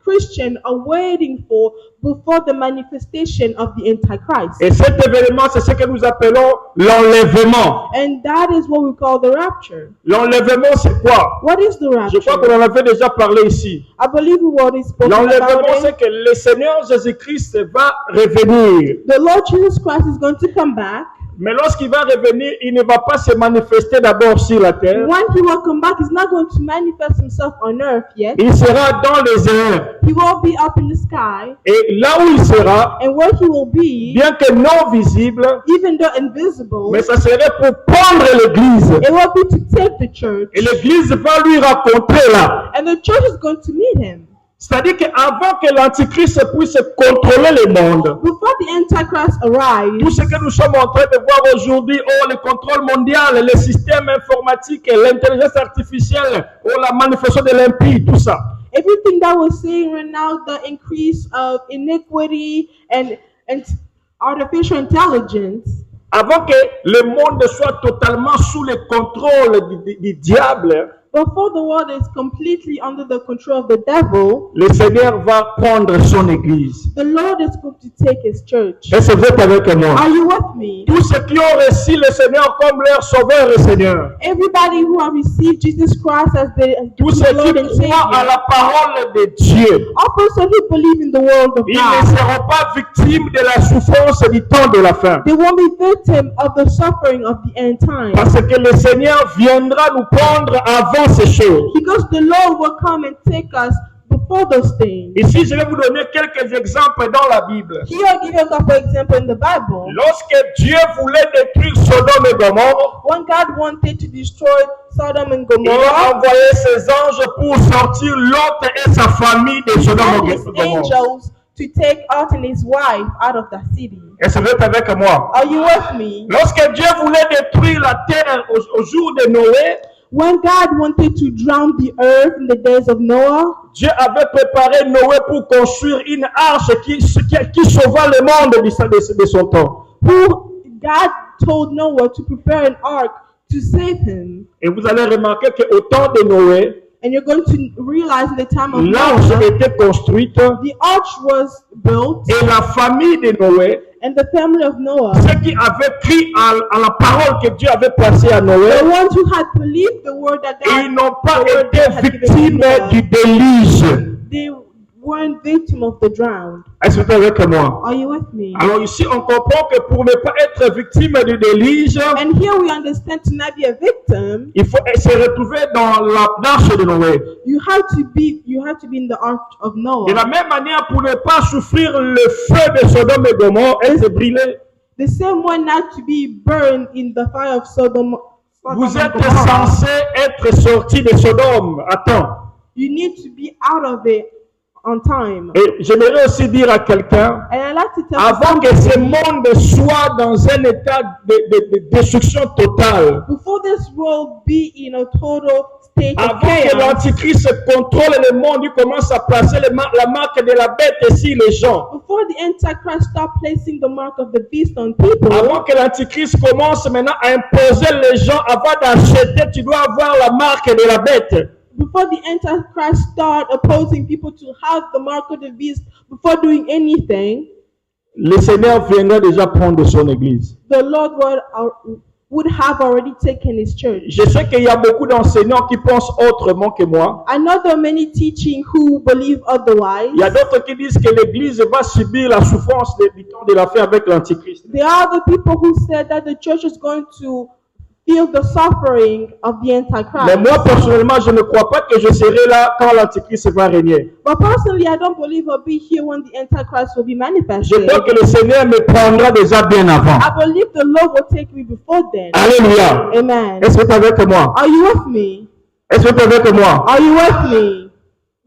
Christians are waiting for before the manifestation of the Antichrist. Et cet événement, c'est ce que nous appelons l'enlèvement. And that is what we call the rapture. L'enlèvement, c'est quoi? What is the Je crois rapture? qu'on en avait déjà parlé ici. I believe we already spoken about L'enlèvement, c'est it. que le Seigneur Jésus-Christ va revenir. The Lord Jesus Christ is going to come back. Mais lorsqu'il va revenir, il ne va pas se manifester d'abord sur la terre. When he will come back, he's not going to manifest himself on earth yet. Il sera dans les airs. He will be up in the sky. Et là où il sera, And where he will be, bien que non visible, even though invisible, mais ça serait pour prendre l'Église. it will be to take the church. Et l'Église va lui raconter là. And the church is going to meet him. C'est-à-dire qu'avant que l'Antichrist puisse contrôler le monde, Before the Antichrist arrives, tout ce que nous sommes en train de voir aujourd'hui, le contrôle mondial, les systèmes informatiques, l'intelligence artificielle, la manifestation de l'impie, tout ça. everything that we're seeing right now, the increase of iniquity and artificial intelligence, Avant que le monde soit totalement sous le contrôle du diable, before the world is completely under the control of the devil, le Seigneur va prendre son église. the Lord is going to take his church. Est-ce que vous êtes avec moi? Are you with me? Tous ceux qui ont reçu le Seigneur comme leur sauveur et Seigneur, Everybody who have received Jesus Christ as tous the ceux Lord and qui croient à Savior, la parole de Dieu, all persons who believe in the word of ils ne God, seront pas victimes de la souffrance du temps de la fin. they won't be victim of the suffering of the end time. Parce que le Seigneur viendra nous prendre avant ces choses. Because the Lord will come and take us before those things. Ici, je vais vous donner quelques exemples dans la Bible. Here I'll give you a couple examples in the Bible. Lorsque Dieu voulait détruire Sodome et Gomorrhe, When God wanted to destroy Sodom and il a Gomorrah, envoyé ses anges pour sortir Lot et sa famille de Sodome and et his Gomorrhe. angels to take Lot and his wife out of the city. Est-ce que vous êtes avec moi? Are you with me? Lorsque Dieu voulait détruire la terre au jour de Noé, When God wanted to drown the earth in the days of Noah, Dieu avait préparé Noé pour construire une arche qui sauva le monde de son temps. God told Noah to prepare an ark to save him. Et vous allez remarquer qu'au temps de Noé, And you're going to realize in the time of l'arche Noah, était construite the arch was built, et la famille de Noé, and the family of Noah, ceux qui avaient cru à la parole que Dieu avait placée à Noé, the ones who had believed the word that ils God, n'ont pas the word été God had given victimes Noah, du déluge. they weren't victim of the drowned. Est-ce que vous êtes avec moi? Are you with me? Alors ici, on comprend que pour ne pas être victime du déluge, And here we understand to not be a victim, il faut se retrouver dans l'arche de Noé. you have to be in the ark of De la Noah. même manière, pour ne pas souffrir le feu de Sodome et Gomorrhe, elle s'est brûlée. The same way not to be burned in the fire of Sodom Vous and êtes Gomorrah. censé être sorti de Sodome à temps. You need to be out of it on time. Et j'aimerais aussi dire à quelqu'un, And I like to tell avant que somebody, ce monde soit dans un état de destruction totale, before this world be in a total state of avant que chaos, l'Antichrist contrôle le monde, il commence à placer la marque de la bête sur les gens. before the Antichrist start placing the mark of the beast on people, Avant que l'Antichrist commence maintenant à imposer les gens, avant d'acheter, tu dois avoir la marque de la bête. before the Antichrist start opposing people to have the mark of the beast before doing anything, Le Seigneur viendra déjà prendre son église. the Lord would have already taken his church. Je sais qu'il y a beaucoup d'enseignants qui pensent autrement que moi. I know there are many teaching who believe otherwise. Il y a d'autres qui disent que l'église va subir la souffrance du temps de la fin avec l'Antichrist. There are other people who said that the church is going to feel the suffering of the Antichrist. Mais moi, personnellement, je ne crois pas que je serai là quand l'Antichrist va régner. But personally, I don't believe I'll be here when the Antichrist will be Je manifested. crois que le Seigneur me prendra déjà bien avant. I believe the Lord will take me before then. Alléluia. Amen. Est-ce que tu es avec moi? Are you with me? Est-ce que tu es avec moi? Are you with me?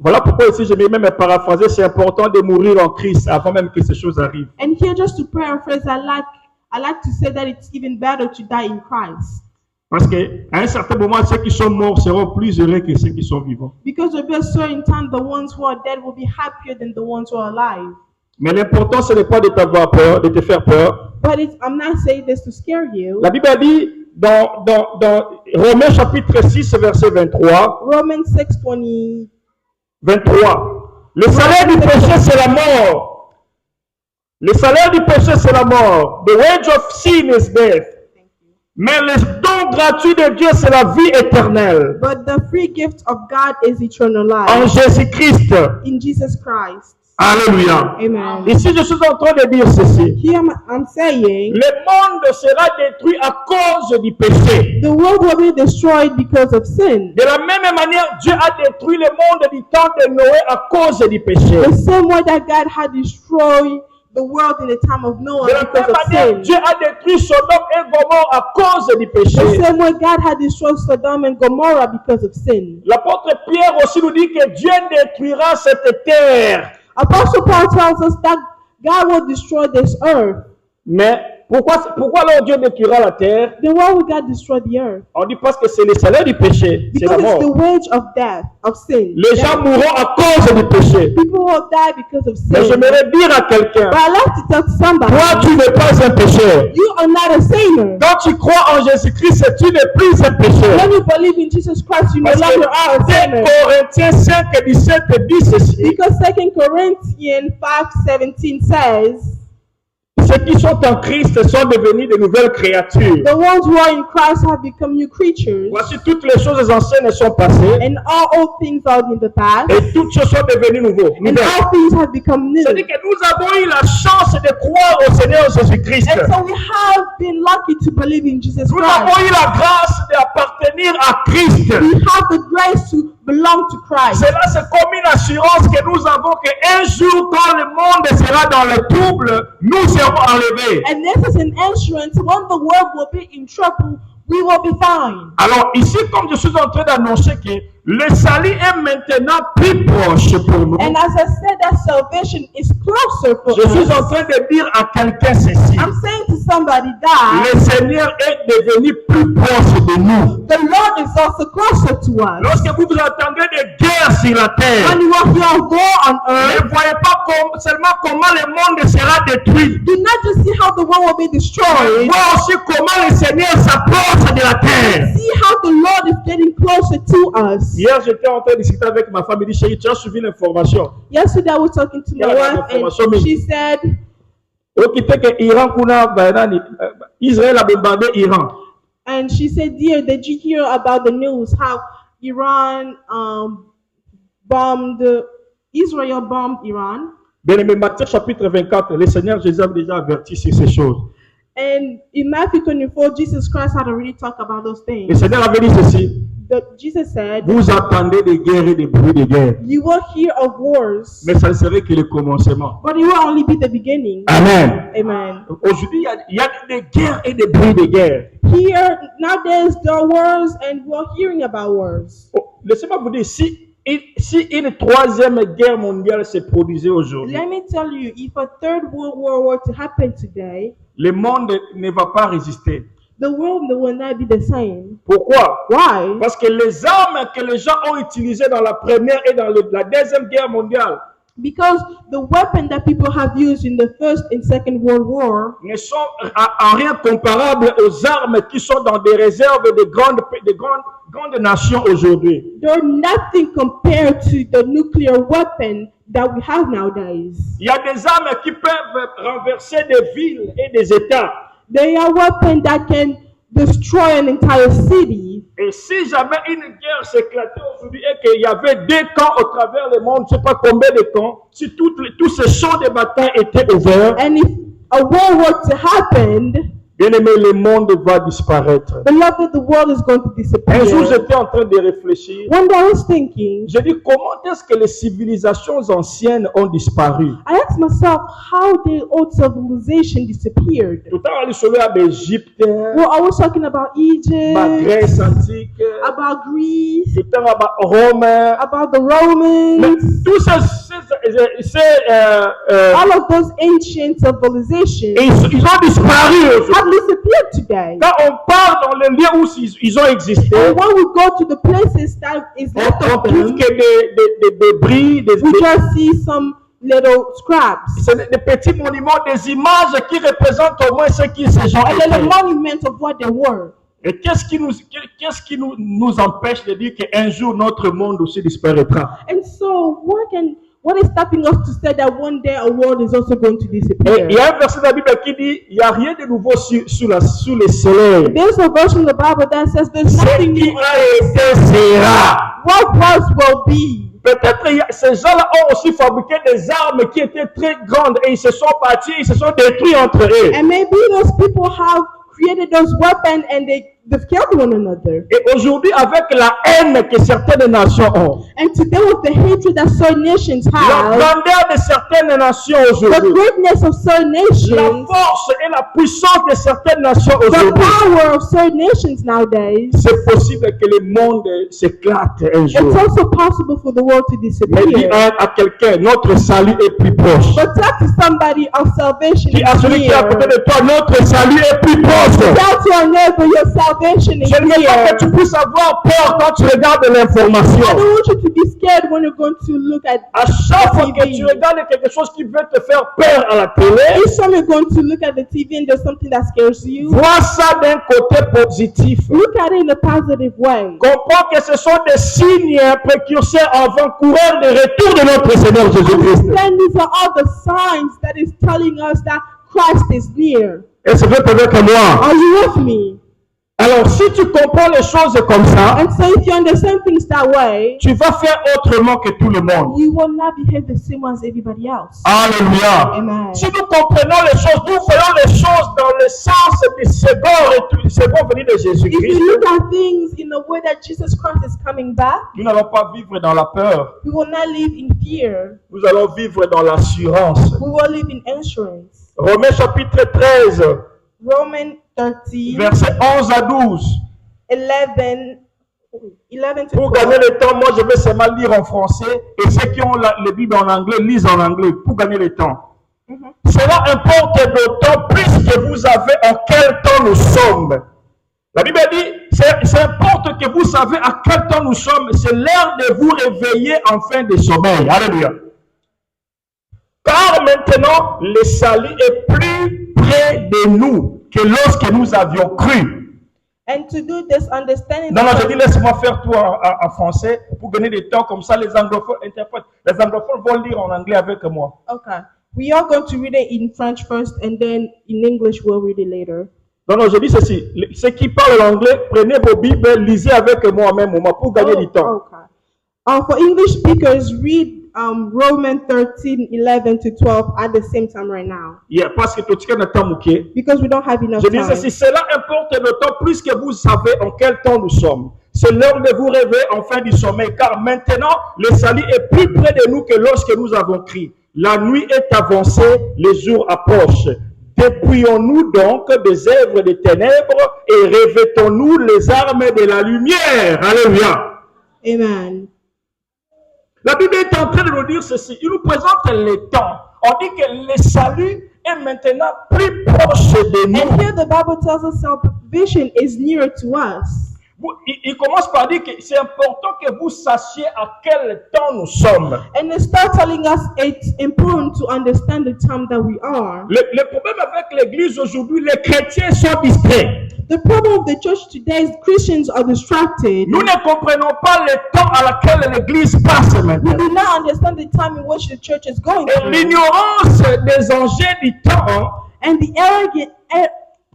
Voilà pourquoi ici, je vais même paraphraser, c'est important de mourir en Christ avant même que ces choses arrivent. And here, just to paraphrase, I like to say that it's even better to die in Christ. Parce qu'à un certain moment, ceux qui sont morts seront plus heureux que ceux qui sont vivants. Because there'll be a certain time the ones who are dead will be happier than the ones who are alive. Mais l'important, ce n'est pas de t'avoir peur, de te faire peur. But I'm not saying this to scare you. La Bible dit dans Romains chapitre 6, verset 23, Romans 6:20. 23. Le salaire du péché, c'est la mort. Le salaire du péché, c'est la mort. The wage of sin is death. Mais le don gratuit de Dieu, c'est la vie éternelle. But the free gift of God is eternal En life Jésus-Christ. in Jesus Christ. Alléluia. Amen. Ici, je suis en train de dire ceci. Here I'm saying Le monde sera détruit à cause du péché. the world will be destroyed because of sin. De la même manière, Dieu a détruit le monde du temps de Noé à cause du péché. The same way that God had destroyed the world in the time of De Noah la because même of manière, sin. Dieu a détruit Sodome et Gomorrhe à cause du The péché. same way God had destroyed Sodom and Gomorrah because of sin. L'apôtre Pierre aussi nous dit que Dieu détruira cette terre. Apostle Paul tells us that God will destroy this earth. Mais pourquoi alors Dieu détruira la terre? Then why would God destroy the earth? On dit parce que c'est le salaire du péché, c'est la Because it's the mort. wage of death, of sin. Les gens Death. mourront à cause du péché. People will die because of Mais sin. j'aimerais dire à quelqu'un, But I like to tell somebody, toi tu n'es pas un pécheur. you are not a sinner. Quand tu crois en Jésus-Christ, tu n'es plus un pécheur. When you believe in Jesus Christ, you no Parce longer are a que 2 sinner. Corinthiens 5:17 dit ceci. Because 2 Corinthians 5:17 says, Ceux qui sont en Christ sont devenus de nouvelles créatures. the ones who are in Christ have become new creatures, Voici toutes les choses anciennes sont passées and all old things are in the past, et toutes choses sont devenues nouvelles. and all things have become new. C'est-à-dire que nous avons eu la chance de croire au Seigneur Jésus-Christ. And so we have been lucky to believe in Jesus Nous Christ. avons eu la grâce d'appartenir à Christ. We have the grace to belong to Christ. Cela, c'est comme une assurance que nous avons qu'un jour, quand le monde sera dans le trouble, nous serons enlevés. And this is an insurance. When the world will be in trouble, we will be fine. Alors ici, comme je suis en train d'annoncer que le salut est maintenant plus proche pour nous, And as I said, that salvation is closer for je suis en us. train de dire à quelqu'un ceci. I'm saying to somebody that Le Seigneur est devenu plus proche de nous. the Lord is also closer to us. Lorsque vous entendez des guerres sur la terre, When you will hear war on ne earth, voyez pas seulement comment le monde sera détruit. do not just see how the world will be destroyed. Vois aussi comment le Seigneur s'approche de la terre. See how the Lord is getting closer to us. Hier, j'étais en train de discuter avec ma femme. Elle dit, chérie, tu as suivi l'information. Yesterday, I was talking to my Yeah, wife, information, and she said, Israël a bombardé Iran. Did you hear about the news how Iran Israel bombed Iran? Bien-aimé, Matthieu chapitre 24, le Seigneur Jésus a déjà averti sur ces choses. And in Matthew 24, Jesus Christ had already talked about those Le things. Seigneur avait dit ceci. Jesus said, Vous attendez des guerres et des bruits de guerre. you will hear of wars, Mais ça ne serait que le commencement. but it will only be the beginning. Amen. Amen. Aujourd'hui, il y a des guerres et des bruits de guerre. Here, nowadays, there are wars, and we're hearing about wars. Oh, laissez-moi vous dire, si une troisième guerre mondiale se produisait aujourd'hui, Let me tell you, if a third World War were to happen today, le monde ne va pas résister. the world will not be the same. Pourquoi? Why? Parce que les armes que les gens ont utilisées dans la première et dans la deuxième guerre mondiale Because the weapon that people have used in the First and Second World War ne sont en rien comparables aux armes qui sont dans des réserves de grandes nations aujourd'hui. they're nothing compared to the nuclear weapon that we have nowadays. Il y a des armes qui peuvent renverser des villes et des États. They are weapons that can destroy an entire city. Et si jamais une guerre s'éclatait aujourd'hui et qu'il y avait deux camps au travers le monde, je ne sais pas combien de camps, si tous ces champs de bataille étaient ouverts, And if a war were to happen, bien aimé, le monde va disparaître. beloved, the world is going to Un jour, disappear. j'étais en train de réfléchir. One day I was thinking, J'ai dit, comment est-ce que les civilisations anciennes ont disparu? I asked myself how the old civilization disappeared. Tout à l'heure, on a l'Égypte, Well, I was talking about la Egypt, Grèce antique, about Greece, tout à l'heure, Rome. about the Mais Romans. tous All of those ancient civilizations ils ont disparu aujourd'hui. have disappeared today. Quand on part dans les lieux où ils ont existé, And when we go to the places that is left on of trouve them, que des débris, we just see some little scraps. c'est des petits monuments, des images qui représentent au moins ce qui ces gens And then a étaient. monument of what they were. Et qu'est-ce qui nous empêche de dire qu'un jour notre monde aussi disparaîtra? And so what is stopping us to say that one day our world is also going to Et disappear? il y a un verset de la Bible qui dit, il n'y a rien de nouveau sous le soleil. There's a verse in the Bible that says there's Ce nothing qui new. a été sera. What was will be. Peut-être ces gens-là ont aussi fabriqué des armes qui étaient très grandes et ils se sont battus, ils se sont détruits entre eux. And maybe those people have created those weapons and they they've killed one another. Et aujourd'hui, avec la haine que certaines nations ont, And today, with the hatred that certain nations la have, grandeur de certaines nations the aujourd'hui, greatness of certain la nations, force et la puissance de certaines nations the aujourd'hui, power of certain nations nowadays, c'est possible que le monde s'éclate un jour. it's also possible for the world to Mais dis disappear. à quelqu'un, notre salut est plus proche. But talk to somebody of salvation Dis à is celui qui est à côté near. de toi, notre salut est plus proche. Tell to your neighbor your salvation is Je ne veux pas near. que tu puisses avoir peur quand tu regardes I l'information. don't want you to be scared when you're going to look at À chaque fois que TV. tu regardes quelque chose qui veut te faire peur à la télé, Each time you're going to look at the TV and there's something that scares you, vois ça d'un côté positif. look at it in a positive way. Comprends que ce sont des signes précurseurs avant-coureurs du retour de notre Seigneur Jésus-Christ. Understand these are all the signs that is telling us that Christ is near. Est-ce que vous êtes avec moi? Are you with me? Alors, si tu comprends les choses comme ça, And so if you understand things that way, tu vas faire autrement que tout le monde. you will not behave the same as everybody else. Alléluia. Amen. Si nous comprenons les choses, nous voyons les choses dans le sens du second venue de If you Jésus-Christ. look at things in the way that Jesus Christ is coming back, Nous n'allons pas vivre dans la peur. we will not live in fear. Nous allons vivre dans l'assurance. We will live in assurance. Romains chapitre 13, Romans 13, versets 11 à 12. 11 to Pour 12. gagner le temps, moi je vais seulement lire en français et ceux qui ont les Bibles en anglais lisent en anglais pour gagner le temps. Cela importe d'autant plus que vous avez en quel temps nous sommes. La Bible dit, c'est importe que vous savez à quel temps nous sommes. C'est l'heure de vous réveiller en fin de sommeil. Alléluia. Car maintenant, le salut est plus près de nous que lorsque nous avions cru. And to do this, understanding Non, that je dis laisse-moi faire tout en français pour gagner du temps. Comme ça, les anglophones interprètent. Les anglophones vont lire en anglais avec moi. okay, we are going to read it in French first, and then in English we'll read it later. Non, je dis ceci. Ceux qui parlent l'anglais, prenez vos Bibles, lisez avec moi en même moment pour gagner du temps. Okay. For English speakers, read Romans 13, 11 to 12 at the same time right now, Yeah, parce que tout ce qu'on attend, ok. because we don't have enough Je dis time. ceci, cela importe d'autant plus que vous savez en quel temps nous sommes. C'est l'heure de vous réveiller en fin du sommeil, car maintenant, le salut est plus près de nous que lorsque nous avons crié. La nuit est avancée, les jours approchent. Dépouillons-nous donc des œuvres des ténèbres et revêtons-nous les armes de la lumière. Alléluia. Amen. La Bible est en train de nous dire ceci. Il nous présente les temps. On dit que le salut est maintenant plus proche de nous. And here the Bible tells us salvation is nearer to us. Il commence par dire que c'est important que vous sachiez à quel temps nous sommes. And it starts telling us it's important to understand the time that we are. Le problème avec l'église aujourd'hui, les chrétiens sont distraits. The problem of the church today is Christians are distracted. Nous ne comprenons pas le temps à laquelle l'église passe We maintenant. do not understand the time in which the church is going Et through. l'ignorance des enjeux du temps, And the arrogant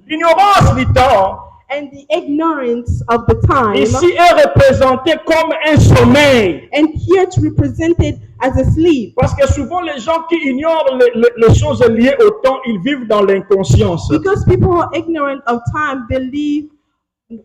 l'ignorance du temps, and the ignorance of the time. ici est représentée comme un sommeil. And here it's represented as a sleep. Parce que souvent les gens qui ignorent les choses liées au temps, ils vivent dans l'inconscience. Because people who are ignorant of time believe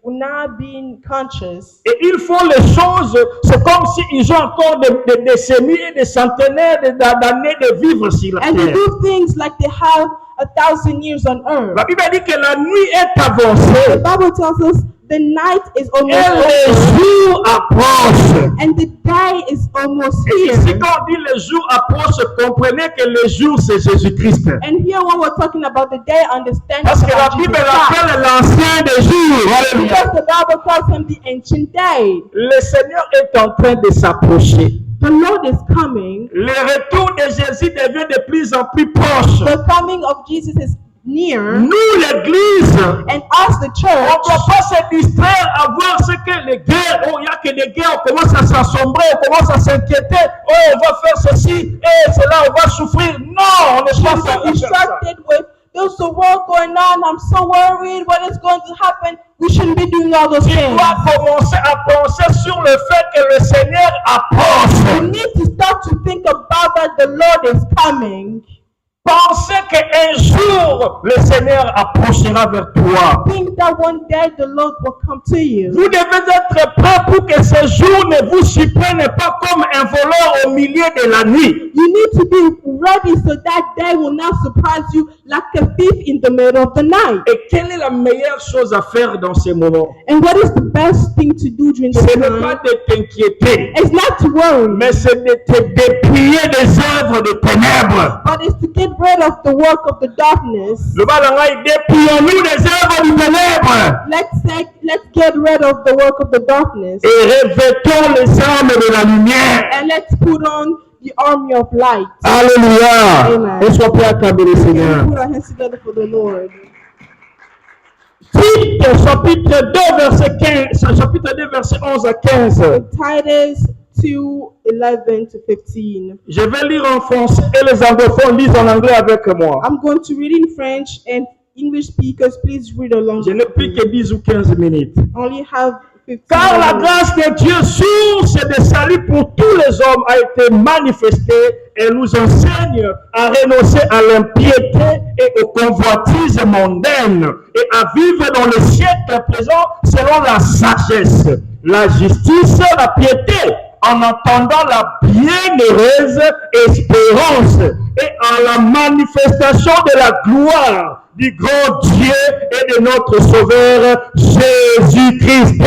not being conscious. Et ils font les choses, c'est comme s'ils ont encore des décennies et des centenaires d'années de vivre sur la And they terre. do things like they have 1,000 years on earth. La Bible dit que la nuit est The avancée Bible tells us the night is et almost les over jours approchent. and the day is almost Et ici, here. quand on dit les jours approchent, comprenez que les jours, c'est Jésus-Christ. And here when we're talking about the day, understand Parce que la about Bible Jesus Christ. l'appelle l'ancien des jours. Alléluia. Because the Bible calls him the ancient day. Le Seigneur est en train de s'approcher. The Lord is coming. Le retour de Jésus devient de plus en plus proche. The coming of Jesus is near. Nous, l'Église, And us, the on ne church, doit pas se distraire à voir ce que les guerres, oh, il n'y a que des guerres, on commence à s'assombrer, on commence à s'inquiéter, oh, on va faire ceci, et cela, on va souffrir. Non, on n'est pas should faire be distracted with there's a war going on. I'm so worried what is going to happen. We shouldn't be doing all those Tu things. dois commencer à penser sur le fait que le Seigneur You approche. need to start to think about that the Lord is coming. Pensez qu'un jour, le Seigneur approchera vers toi. Think that one day the Lord will come to you. Vous devez être prêt pour que ce jour ne vous surprenne pas comme un voleur au milieu de la nuit. You need to be ready so that day will not surprise you like a thief in the middle of the night. Et quelle est la meilleure chose à faire dans ces moments? And what is the best thing to do during this Ce n'est pas time? de t'inquiéter, It's not to worry, mais c'est de te dépouiller des œuvres de ténèbres. but it's to get rid of the work of the darkness. Le balangaï, dépouillons-nous des œuvres du ténèbre Let's get rid of the work of the darkness et revêtons les armes de la lumière. and let's put on the army of light. Alléluia. Amen. Et sois prêt à acclamer le Seigneur. Put our hands together for the Lord. Tite, chapitre 2, verset 15, chapitre 2, verset 11 à 15. Titus 2:11 to 15. Je vais lire en français et les anglophones lisent en anglais avec moi. I'm going to read in French, and English speakers, please read along. Je n'ai plus que 10 ou 15 minutes. Only have 15 Car la minutes. grâce de Dieu, source de salut pour tous les hommes, a été manifestée et nous enseigne à renoncer à l'impiété et aux convoitises mondaines et à vivre dans le siècle présent selon la sagesse, la justice, la piété, en attendant la bienheureuse espérance et à la manifestation de la gloire du grand Dieu et de notre Sauveur Jésus-Christ,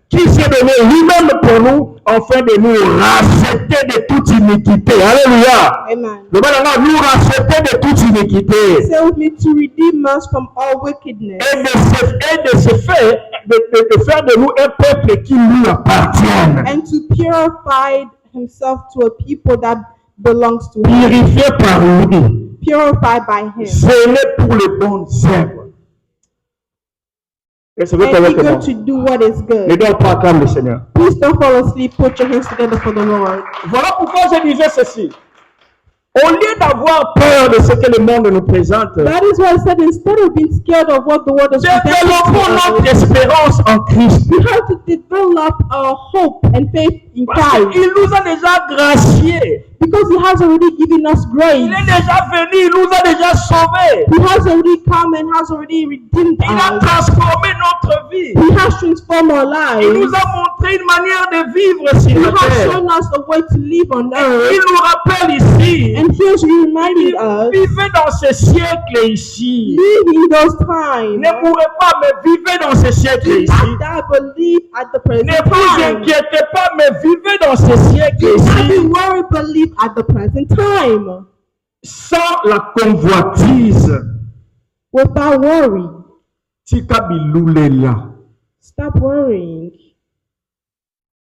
qui s'est donné lui-même pour nous, afin de nous racheter de toute iniquité. Alléluia. Amen. Le Seigneur nous racheter de toute iniquité. Say with me, to redeem us from all wickedness, Et de faire de nous un peuple qui lui appartienne. and to purify himself to a people that belongs to him, Purifié par lui. purified by him, Zélé pour les bonnes œuvres. Et c'est votre and avec eager moi. to do what is Ne good. donne pas acclamer le Seigneur. Please don't fall asleep. Put your hands together for the Lord. Voilà pourquoi je disais ceci. Au lieu d'avoir peur de ce que le monde nous présente, That is why I said, instead of being scared of what the world is développons notre presenting to us, espérance en Christ. we have to develop our hope and faith in Parce Christ, qu'il nous a déjà graciés. because He has already given us Il grace. est déjà venu, il nous a déjà sauvés. He has already come and has already redeemed Il a us. transformé notre vie. He has transformed our Il nous lives. a montré une manière de vivre sur He la has terre. shown us a way to live on Il earth. nous rappelle ici. And He reminded us, Vivez dans ce siècle ici. live in those times. Ne mourrez pas, mais vivez dans ce siècle Do ici. not that believe at the present Ne vous time. inquiétez pas, mais vivez dans ce siècle Do not ici. be worried, believe at the present time. Sans la convoitise. Without worry. Tika bilulela. Stop worrying.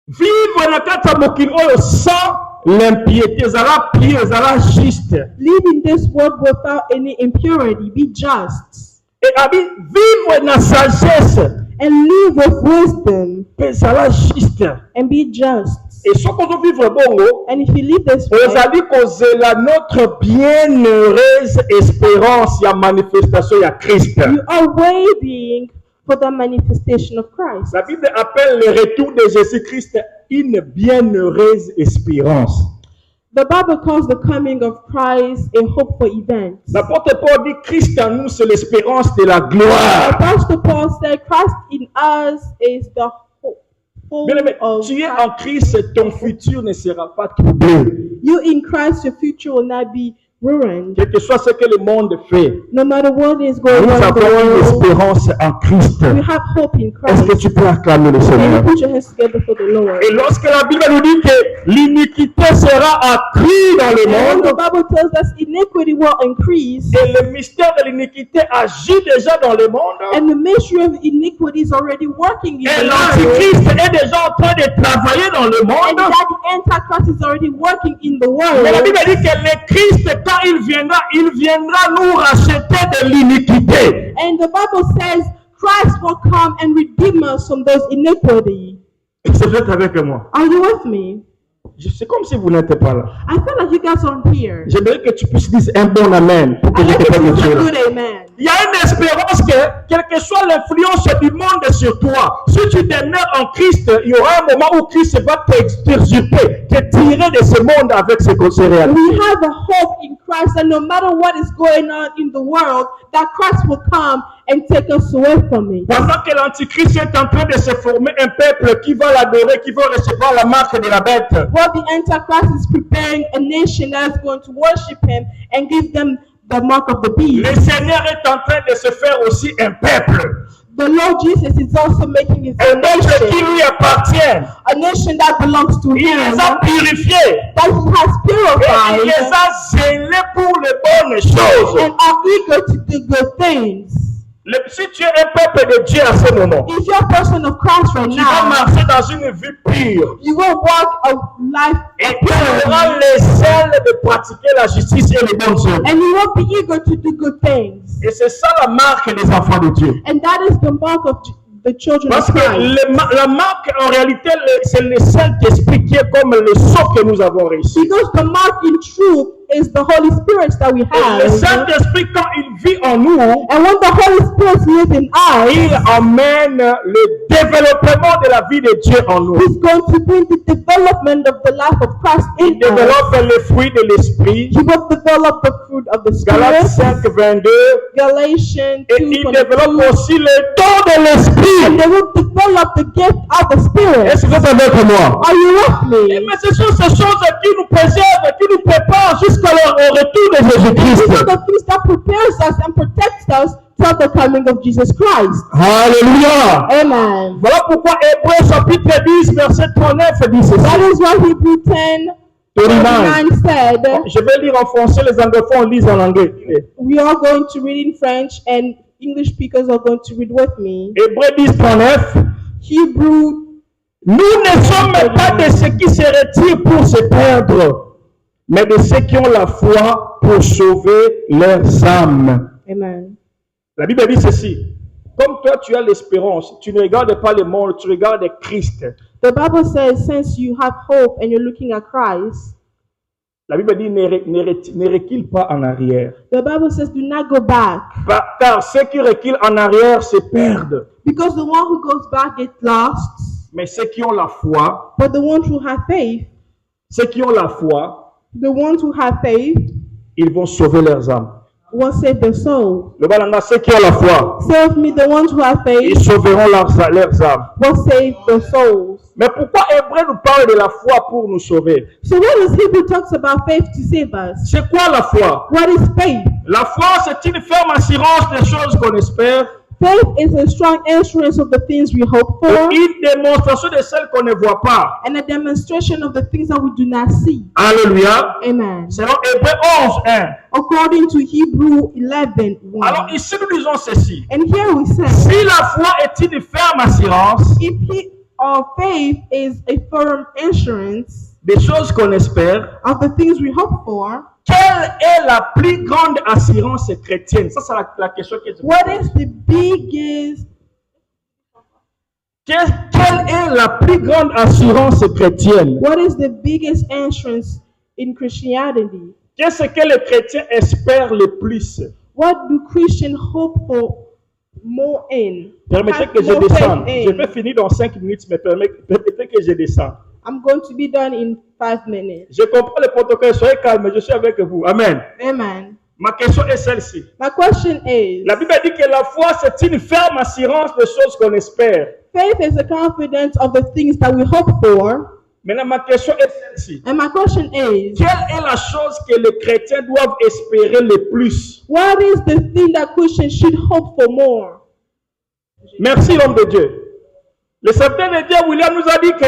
Vivre na kati ya mokili oyo sans l'impiété, ezala pie, ezala juste. Live in this world without any impurity. Be just. Et abi vivre na sagesse, And live with wisdom. ezala juste. And be just. Et ce qu'on veut vivre bongo, And if you live this way, ezali kozela notre bienheureuse espérance ya manifestation ya Christ. you are waiting for the manifestation of Christ. La Bible appelle le retour de Jésus-Christ une bienheureuse espérance. The Bible calls the coming of Christ a hopeful event. L'apôtre Paul dit Christ en nous, c'est l'espérance de la gloire. Apostle Paul said, Christ in us is the hope Bien-aimé, of tu es Christ. en Christ, ton futur ne sera pas troublé. You in Christ, your future will not be ruined. Quel que soit ce que le monde fait, No matter what is going nous on in the avons une world, espérance en Christ. we have hope in Est-ce que Christ. tu peux acclamer le Can Seigneur? you put your hands together for the Lord? Et lorsque la Bible nous dit que l'iniquité sera accrue dans le And when the monde, Bible tells us iniquity will increase, et le mystère de l'iniquité agit déjà dans le monde, and the mystery of iniquity is already working in et the world, l'antichrist est déjà en train de travailler dans le and monde, that the Antichrist is already working in the mais la world. Bible dit que le Christ, quand il viendra nous racheter de l'iniquité. And the Bible says Christ will come and redeem us from those iniquity. C'est vrai avec moi. Are you with me? C'est comme si vous n'étiez pas là. I feel like you guys aren't here. J'aimerais que tu puisses dire un bon amen pour que I je like te it fasse to le say ciel. good amen. Il y a une espérance que, quelle que soit l'influence du monde sur toi, si tu demeures en Christ, il y aura un moment où Christ va t'extirper, te tirer de ce monde avec ces réalités. We have a hope in Christ that no matter what is going on in the world, that Christ will come and take us away from it. Pendant que l'Antichrist est en train de se former un peuple qui va l'adorer, qui va recevoir la marque de la bête. While the Antichrist is preparing a nation that is going to worship him and give them the mark of the beast. Le Seigneur est en train de se faire aussi un peuple. The Lord Jesus is also making his Un own peuple qui nation, lui appartient. a nation that belongs to Il him, les a purifiés. that he has Et il les purified a zélés pour les bonnes choses. and are eager to do good things. Si tu es un peuple de Dieu à ce moment, If you're a person of Christ right tu vas now, marcher dans une vie pure. you will walk a life Et of tu auras purity, les zèles de pratiquer la justice et les bonnes œuvres. and you will be eager to do good things. Et c'est ça la marque des enfants de Dieu. And that is the mark of the children Parce of que Christ. la marque, en réalité, c'est le Saint-Esprit qui est comme le sceau que nous avons réussi. Because the mark in truth is the Holy Spirit that we Et le have. Saint-Esprit, quand il vit en nous, And when the Holy Spirit lives in il us, emmène le développement de la vie de Dieu en nous. He's going to bring the development of the life of Christ Il in us. développe les fruits de l'Esprit. He will develop the fruit of the Galates Spirit. 5, 22. Galatians Et 2, il développe 22. aussi le don de l'Esprit. And they will develop the gift of the Spirit. Est-ce que vous êtes avec moi? Are you with Et me? mais ce sont ces choses qui nous préservent, qui nous préparent jusqu'au retour de These Jésus-Christ. are the things that prepares us and protects us till the coming of Jesus Christ. Alléluia. Amen. Voilà pourquoi Hébreux chapitre 10, verset 39 dit ceci. That is what Hebrews 10, 39 said. Je vais lire en français, les anglophones lisent en anglais. We are going to read in French and English speakers are going to read with me. Hébreux 10, 39. Hebrew, Nous ne sommes pas de ceux qui se retirent pour se perdre, mais de ceux qui ont la foi pour sauver leurs âmes. amen. La Bible dit ceci. Comme toi, tu as l'espérance, tu ne regardes pas le monde, tu regardes Christ. The Bible says, since you have hope and you're looking at Christ, La Bible dit ne recule pas en arrière. the Bible says, do not go back. Car ceux qui reculent en arrière se perdent. Because the one who goes back gets lost, Mais ceux qui ont la foi, but the ones who have faith, ceux qui ont la foi, the ones who have faith ils vont sauver leurs âmes. will save their soul. Le balanga, ceux qui ont la foi, Save me, the ones who have ils faith sauveront leurs âmes. will save their souls. Mais pourquoi Hébreux nous parle de la foi pour nous sauver? So what does Hebrew talks about faith to save us? C'est quoi la foi? What is faith? La foi, c'est une ferme assurance des choses qu'on espère, Faith is a strong assurance of the things we hope for une démonstration de celles qu'on ne voit pas. and a demonstration of the things that we do not see. Alléluia. Amen. Selon Hébreux 11, 1. According to Hebrew 11:1. Alors ici, nous disons ceci. And here we say, Si la foi est une ferme assurance our faith is a firm assurance des choses qu'on espère, of the things we hope for, quelle est la plus grande assurance chrétienne? Ça, c'est la question que je what is the biggest Quelle est la plus grande assurance chrétienne? assurance in Christianity? Qu'est-ce que les chrétiens espèrent le plus? What do Christians hope for more in? Permettez Have que je more descende. faith Je in? vais finir dans 5 minutes, mais permettez que je descende. I'm going to be done in 5 minutes. Je comprends le protocole, soyez calme, je suis avec vous. Amen. Amen. Ma question est celle-ci. My question is, La Bible dit que la foi, c'est une ferme assurance des choses qu'on espère. faith is a confidence of the things that we hope for. Maintenant, ma question est celle-ci. And my question is, Quelle est la chose que les chrétiens doivent espérer le plus? what is the thing that Christians should hope for more? Merci, l'homme de Dieu. Le serviteur de Dieu, William, nous a dit que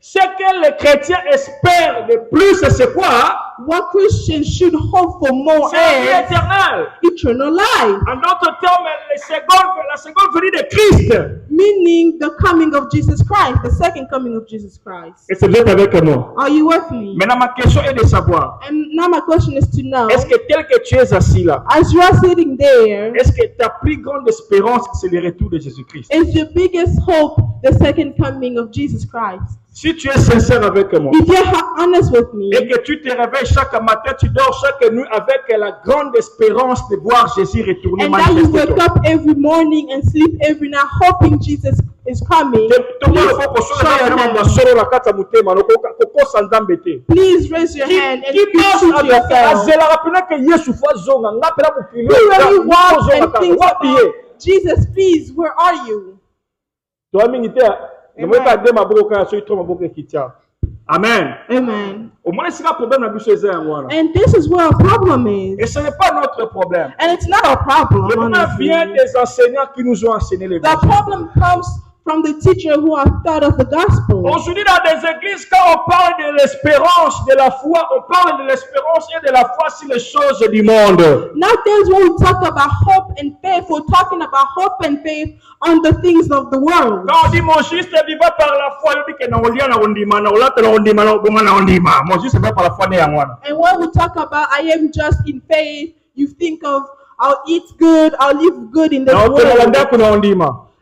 ce que les chrétiens espèrent le plus, c'est quoi? What Christians should hope for more C'est la vie is éternelle. eternal life, En d'autres termes, la seconde venue de Christ. meaning the coming of Jesus Christ, the second coming of Jesus Christ. Et c'est vous êtes avec moi. Are you with me? Maintenant, ma question est de savoir, And now my question is to know, est-ce que tel que tu es assis là, as you are sitting there, est-ce que ta plus grande espérance, c'est le retour de Jésus-Christ? is your biggest hope the second coming of Jesus Christ? Si tu es sincère avec moi, If you're honest with me, et que tu te réveilles chaque matin, tu dors chaque nuit avec la grande espérance de voir Jésus retourner and that you manifester wake toi. up every morning and sleep every night hoping Jesus is coming, please show your hand. kokosa nzambe te. Please raise your hand and Qui be pense true to à yourself. azela rapena que Yesu fa zonga ngapela bukilo. You really walk and think Wapi ye? about Jesus, please, where are you? Toi mingi te. Ne moi pas de maboko kana so itro maboko kitia. Amen. Amen. Au moins c'est un problème na biso eza ngwana. And this is where our problem is. Et ce n'est pas notre problème. And it's not our problem, Le problème honestly. vient des enseignants qui nous ont enseigné les The choses. problem comes from the teacher who have taught us the gospel. Aujourd'hui, dans des églises, quand on parle de l'espérance, de la foi, on parle de l'espérance et de la foi sur les choses du monde. Nowadays, when we talk about hope and faith, we're talking about hope and faith on the things of the world. Quand on dit mon juste vivant par la foi, il dit que mon juste vivant par la foi, And when we talk about I am just in faith, you think of I'll eat good, I'll live good in this world.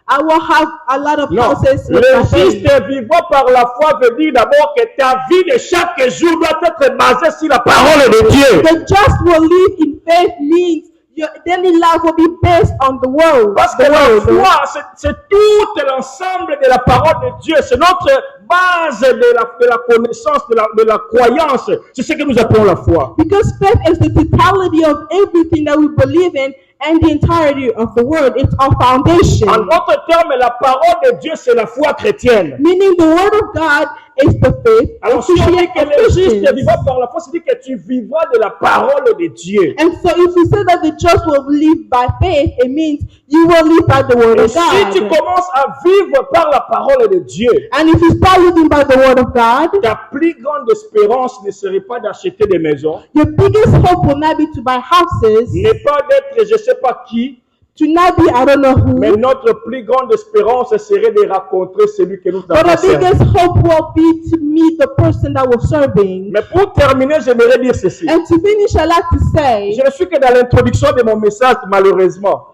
I will have a lot of Non, houses with le my juste faith. vivant par la foi veut dire d'abord que ta vie de chaque jour doit être basée sur la parole de Dieu. The just will live in faith means your daily life will be based on the word. Parce que la foi, c'est tout l'ensemble de la parole de Dieu. C'est notre base de la connaissance, de la croyance. C'est ce que nous appelons la foi. Because faith is the totality of everything that we believe in and the entirety of the word. It's our foundation. En d'autres termes, la parole de Dieu, c'est la foi chrétienne. Meaning the word of God is the faith Alors, of si on dit que le juste Christians. vivant par la foi, c'est dire que tu vivras de la parole de Dieu. And so if we say that the just will live by faith, it means you will live by the word Et of si tu God. commences à vivre par la parole de Dieu, And if you start living by the word of God, ta plus grande espérance ne serait pas d'acheter des maisons, your biggest hope will not be to buy houses, n'est pas d'être je ne sais pas qui, to not be I don't know mais who, notre plus grande espérance serait de rencontrer celui que nous but avons our servi. biggest hope will be to meet the person that we're serving. Mais pour terminer, j'aimerais dire ceci. And to finish, I like to say, Je ne suis que dans l'introduction de mon message, malheureusement.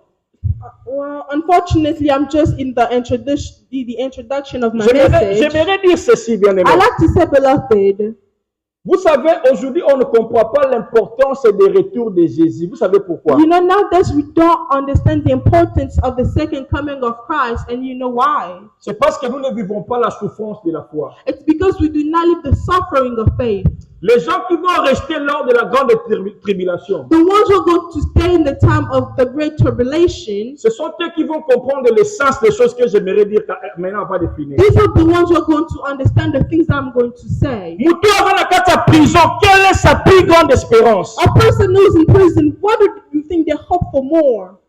well, unfortunately, I'm just in the introduction of my J'aimerais message. j'aimerais dire ceci, bien aimé. I like to say, beloved, Vous savez, aujourd'hui, on ne comprend pas l'importance des retours de Jésus. Vous savez pourquoi? you know, nowadays we don't understand the importance of the second coming of Christ, and you know why? C'est parce que nous ne vivons pas la souffrance de la foi. It's because we do not live the suffering of faith. Les gens qui vont rester lors de la grande tribulation, The ones who are going to stay in the time of the great tribulation, ce sont eux qui vont comprendre le sens des choses que j'aimerais dire maintenant on va définir. these are the ones who are going to understand the things that I'm going to say. Moutou avant la carte à prison, quelle est sa plus grande espérance? A person who is in prison, what do you think they hope for more?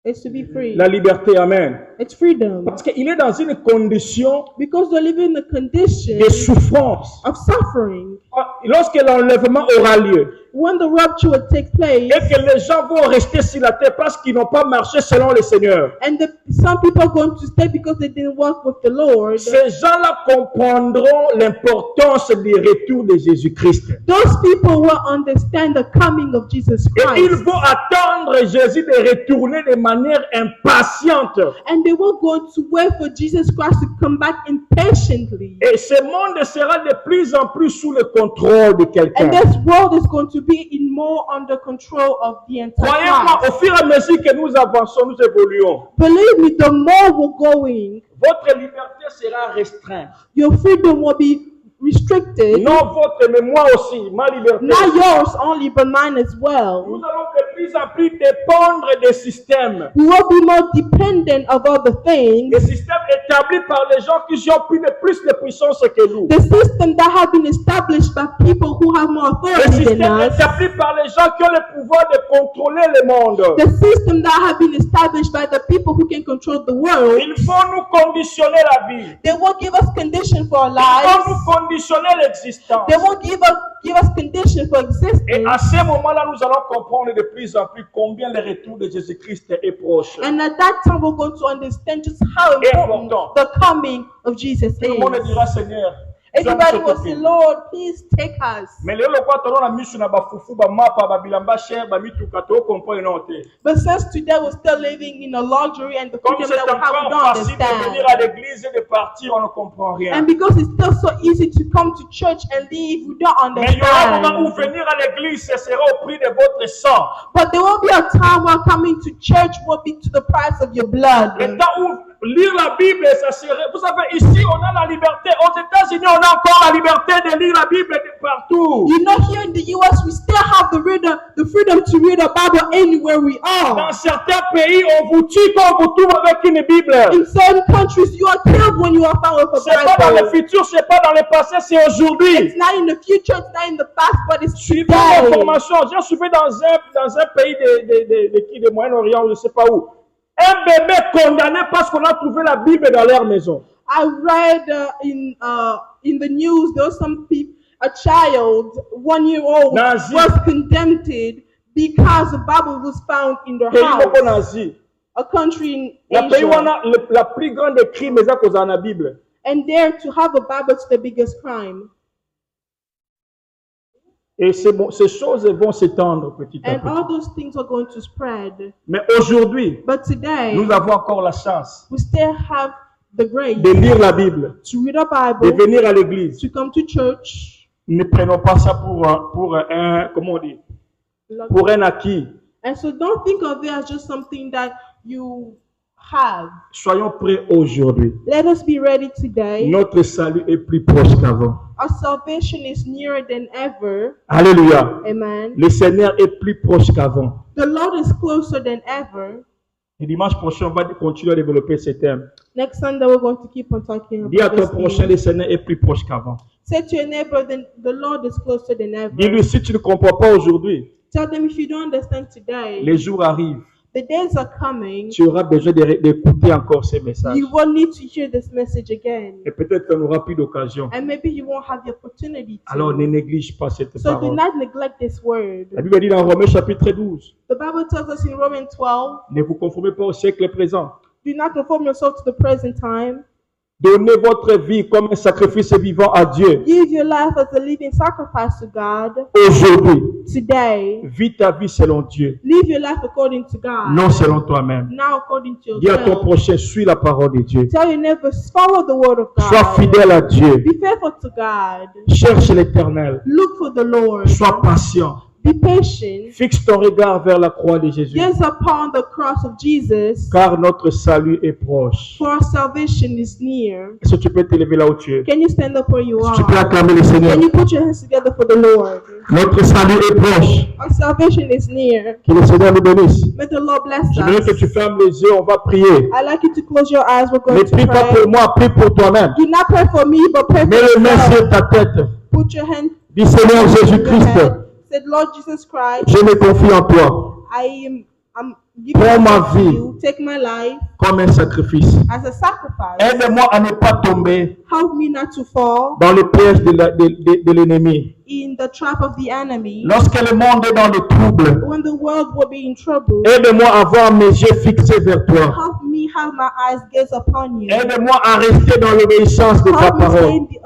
It's to be free. La liberté, amen. It's freedom. Parce qu'il est dans une condition Because they're living in a condition de souffrance. of suffering. Lorsque l'enlèvement aura lieu, When the rapture will take place, et que les gens vont rester sur la terre parce qu'ils n'ont pas marché selon le Seigneur, and some people are going to stay because they didn't walk with the Lord, ces gens-là comprendront l'importance du retour de Jésus-Christ. those people will understand the coming of Jesus Et ils Christ. vont attendre Jésus de retourner de manière impatiente. And they will go to wait for Jesus Christ to come back impatiently. Et ce monde sera de plus en plus sous le contrôle de quelqu'un. And this world is going to be in more under control of the entire Croyez-moi, class. au fur et à mesure que nous avançons, nous évoluons. Believe me, the more we're going, Votre liberté sera restreinte. your freedom will be restricted. Non votre, mais moi aussi, ma liberté. Not yours only, but mine as well. Nous allons de plus en plus dépendre des systèmes. We will be more dependent of other things. Des systèmes établis par les gens qui ont plus de puissance que nous. The system that have been established by people who have more Des authority than systèmes us. établis par les gens qui ont le pouvoir de contrôler le monde. The system that have been established by the people who can control the world. Ils vont nous conditionner la vie. They will give us condition for our Ils vont nous lives. conditionner l'existence. They will give us condition for Et existence. à ce moment-là, nous allons comprendre de plus en plus combien le retour de Jésus-Christ est proche. And at that time, we're going to understand just how important the coming of Jesus Tout le monde is. dira, Seigneur, Everybody will say, Lord, please take us. mais lelo kwa tolona misu na bafufu ba mapa ba bilamba cher ba mituka to comprendre non te. But since today we're still living in a luxury and the Comme freedom c'est that we have, we encore don't facile de venir à understand. l'église et de partir, on ne comprend rien. And because it's still so easy to come to church and leave, we don't Mais il y aura un moment où understand. venir à l'église, ce sera au prix de votre sang. But there will be a time where coming to church will be to the price of your blood. Le temps où lire la Bible, ça serait... Vous savez, ici, on a la liberté. Aux États-Unis, on a encore la liberté de lire la Bible de partout. You know, here in the US, we still have the freedom to read the Bible anywhere we are. Dans certains pays, on vous tue quand on vous trouve avec une Bible. In certain countries, you are killed when you are found with a C'est pas dans le Bible. futur, c'est pas dans le passé, c'est aujourd'hui. It's not in the future, it's not in the past, but it's Suivez today. l'information. J'ai suivi dans un pays de Moyen-Orient, je ne sais pas où. Un bébé condamné parce qu'on a trouvé la Bible dans leur maison. I read in the news there was some people, a child, 1 year old, Nazi. was condemned because the Bible was found in their Pays house. moko nazi. A country in La pays où on Asia, a la plus grande crime c'est cause dans la Bible. and there to have a Bible is the biggest crime. Et ces choses vont s'étendre petit à And all petit. those things are going to spread. Mais aujourd'hui, But today, nous avons encore la chance we still have the grace de lire la Bible, to read a de Bible, venir à l'église. to come to church. Ne prenons pas ça pour un comment on dit, pour un acquis. And so don't think of it as just something that you have. Soyons prêts aujourd'hui. Let us be ready today. Notre salut est plus proche qu'avant. Our salvation is nearer than ever. Alléluia. Amen. Le Seigneur est plus proche qu'avant. The Lord is closer than ever. Et dimanche prochain, on va continuer à développer ce thème. Next Sunday, we're going to keep on talking Dis à about ton this prochain, thing. le Seigneur est plus proche qu'avant. Say to your neighbor, the Lord is closer than ever. Dis-lui, si tu ne comprends pas aujourd'hui, Tell them if you don't understand today, les jours arrivent. the days are coming. Tu auras besoin d'écouter encore ces messages. You will need to hear this message again. Et peut-être qu'on n'aura plus d'occasion. And maybe you won't have the opportunity Alors ne to. néglige pas cette So do parole. not neglect this word. La Bible dit dans Romains chapitre 12, The Bible tells us in Romans 12, ne vous conformez pas au siècle présent. do not conform yourself to the present time. Donnez votre vie comme un sacrifice vivant à Dieu. Give your life as a living sacrifice to God Aujourd'hui, today. vis ta vie selon Dieu, Live your life according to God, non selon toi-même. not according to Dis à ton yourself. prochain, suis la parole de Dieu. Tell your neighbors, follow the word of Sois God. fidèle à Dieu. Be faithful to God. Cherche l'Éternel. Look for the Lord. Sois patient. Be patient. Fixe ton regard vers la croix de Jésus. Gaze upon the cross of Jesus, Car notre salut est proche. for our salvation is near. Est-ce que tu peux t'élever là où tu es? Can you stand up where you Est-ce que tu peux are? acclamer le Seigneur? Can you put your hands together for the Lord? Notre salut est proche. Our salvation is near. Que le Seigneur nous bénisse. May the Lord bless Je veux que us. tu fermes les yeux, on va prier. I'd like you to close your eyes. We're Ne going to prie pas pray. pour moi, prie pour toi-même. Do not pray for me, but pray for Mets les mains yourself. sur ta tête. Put your hand Dis Seigneur on your Jésus-Christ, head. Said, Lord Jesus Christ, je me confie en toi I'm giving Prends ma myself to vie. you. Take my life comme un sacrifice. as a sacrifice. Aide-moi à ne pas tomber Help me not to fall dans le piège de l'ennemi. in the trap of the enemy. Lorsque le monde est dans le trouble, When the world will be in trouble, aide-moi à avoir mes yeux fixés vers toi. help me have my eyes gaze upon you. Aide-moi à rester dans l'obéissance de ta Help me stay parole. in the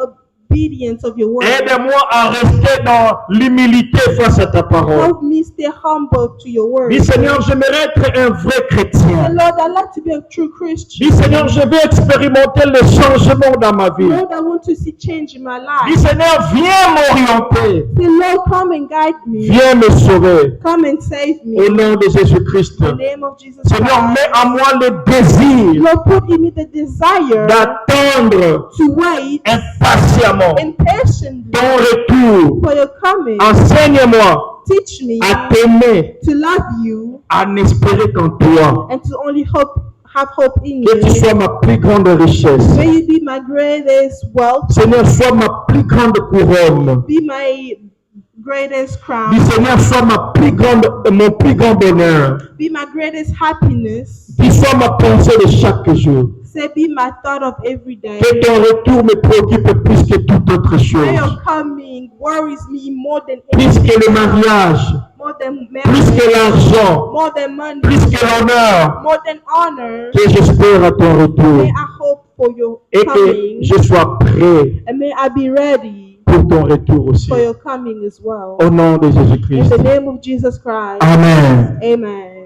obedience of your word. Aide-moi à rester dans l'humilité face à ta parole. Help me stay humble to your word. Dis Seigneur, j'aimerais être un vrai chrétien. Lord, I'd like to be a true Christian. Dis Seigneur, je veux expérimenter le changement dans ma vie. Lord, I want to see change in my Dis life. Seigneur, viens m'orienter. Say, Lord, come and guide me. Viens me sauver. Come and save me. Au nom de Jésus-Christ. In the name of Jesus Seigneur, Christ. mets en moi le désir Lord, put in me the desire d'attendre to wait impatiemment impatiently ton retour. for your coming. Enseigne-moi Teach me à t'aimer, to love you à n'espérer qu'en toi. and to only have hope in Que tu you. sois ma plus grande richesse. May you be my greatest wealth, Seigneur, sois ma plus grande couronne. be my greatest crown, Dis Seigneur, sois mon plus grand bonheur. be my greatest happiness. Dis sois ma pensée de chaque jour. Say, be my thought of every day. Que ton retour me préoccupe plus que toute autre May chose. your coming worries me more than Plus que anything, le mariage, more than plus marriage, que l'argent, more than money, plus que l'honneur. more than honor. Que j'espère à ton retour. May I hope for your Et que coming, je sois prêt and may I be ready pour ton retour aussi. for your coming as well. Au nom de In Jésus-Christ. the name of Jesus Christ. Amen. Amen.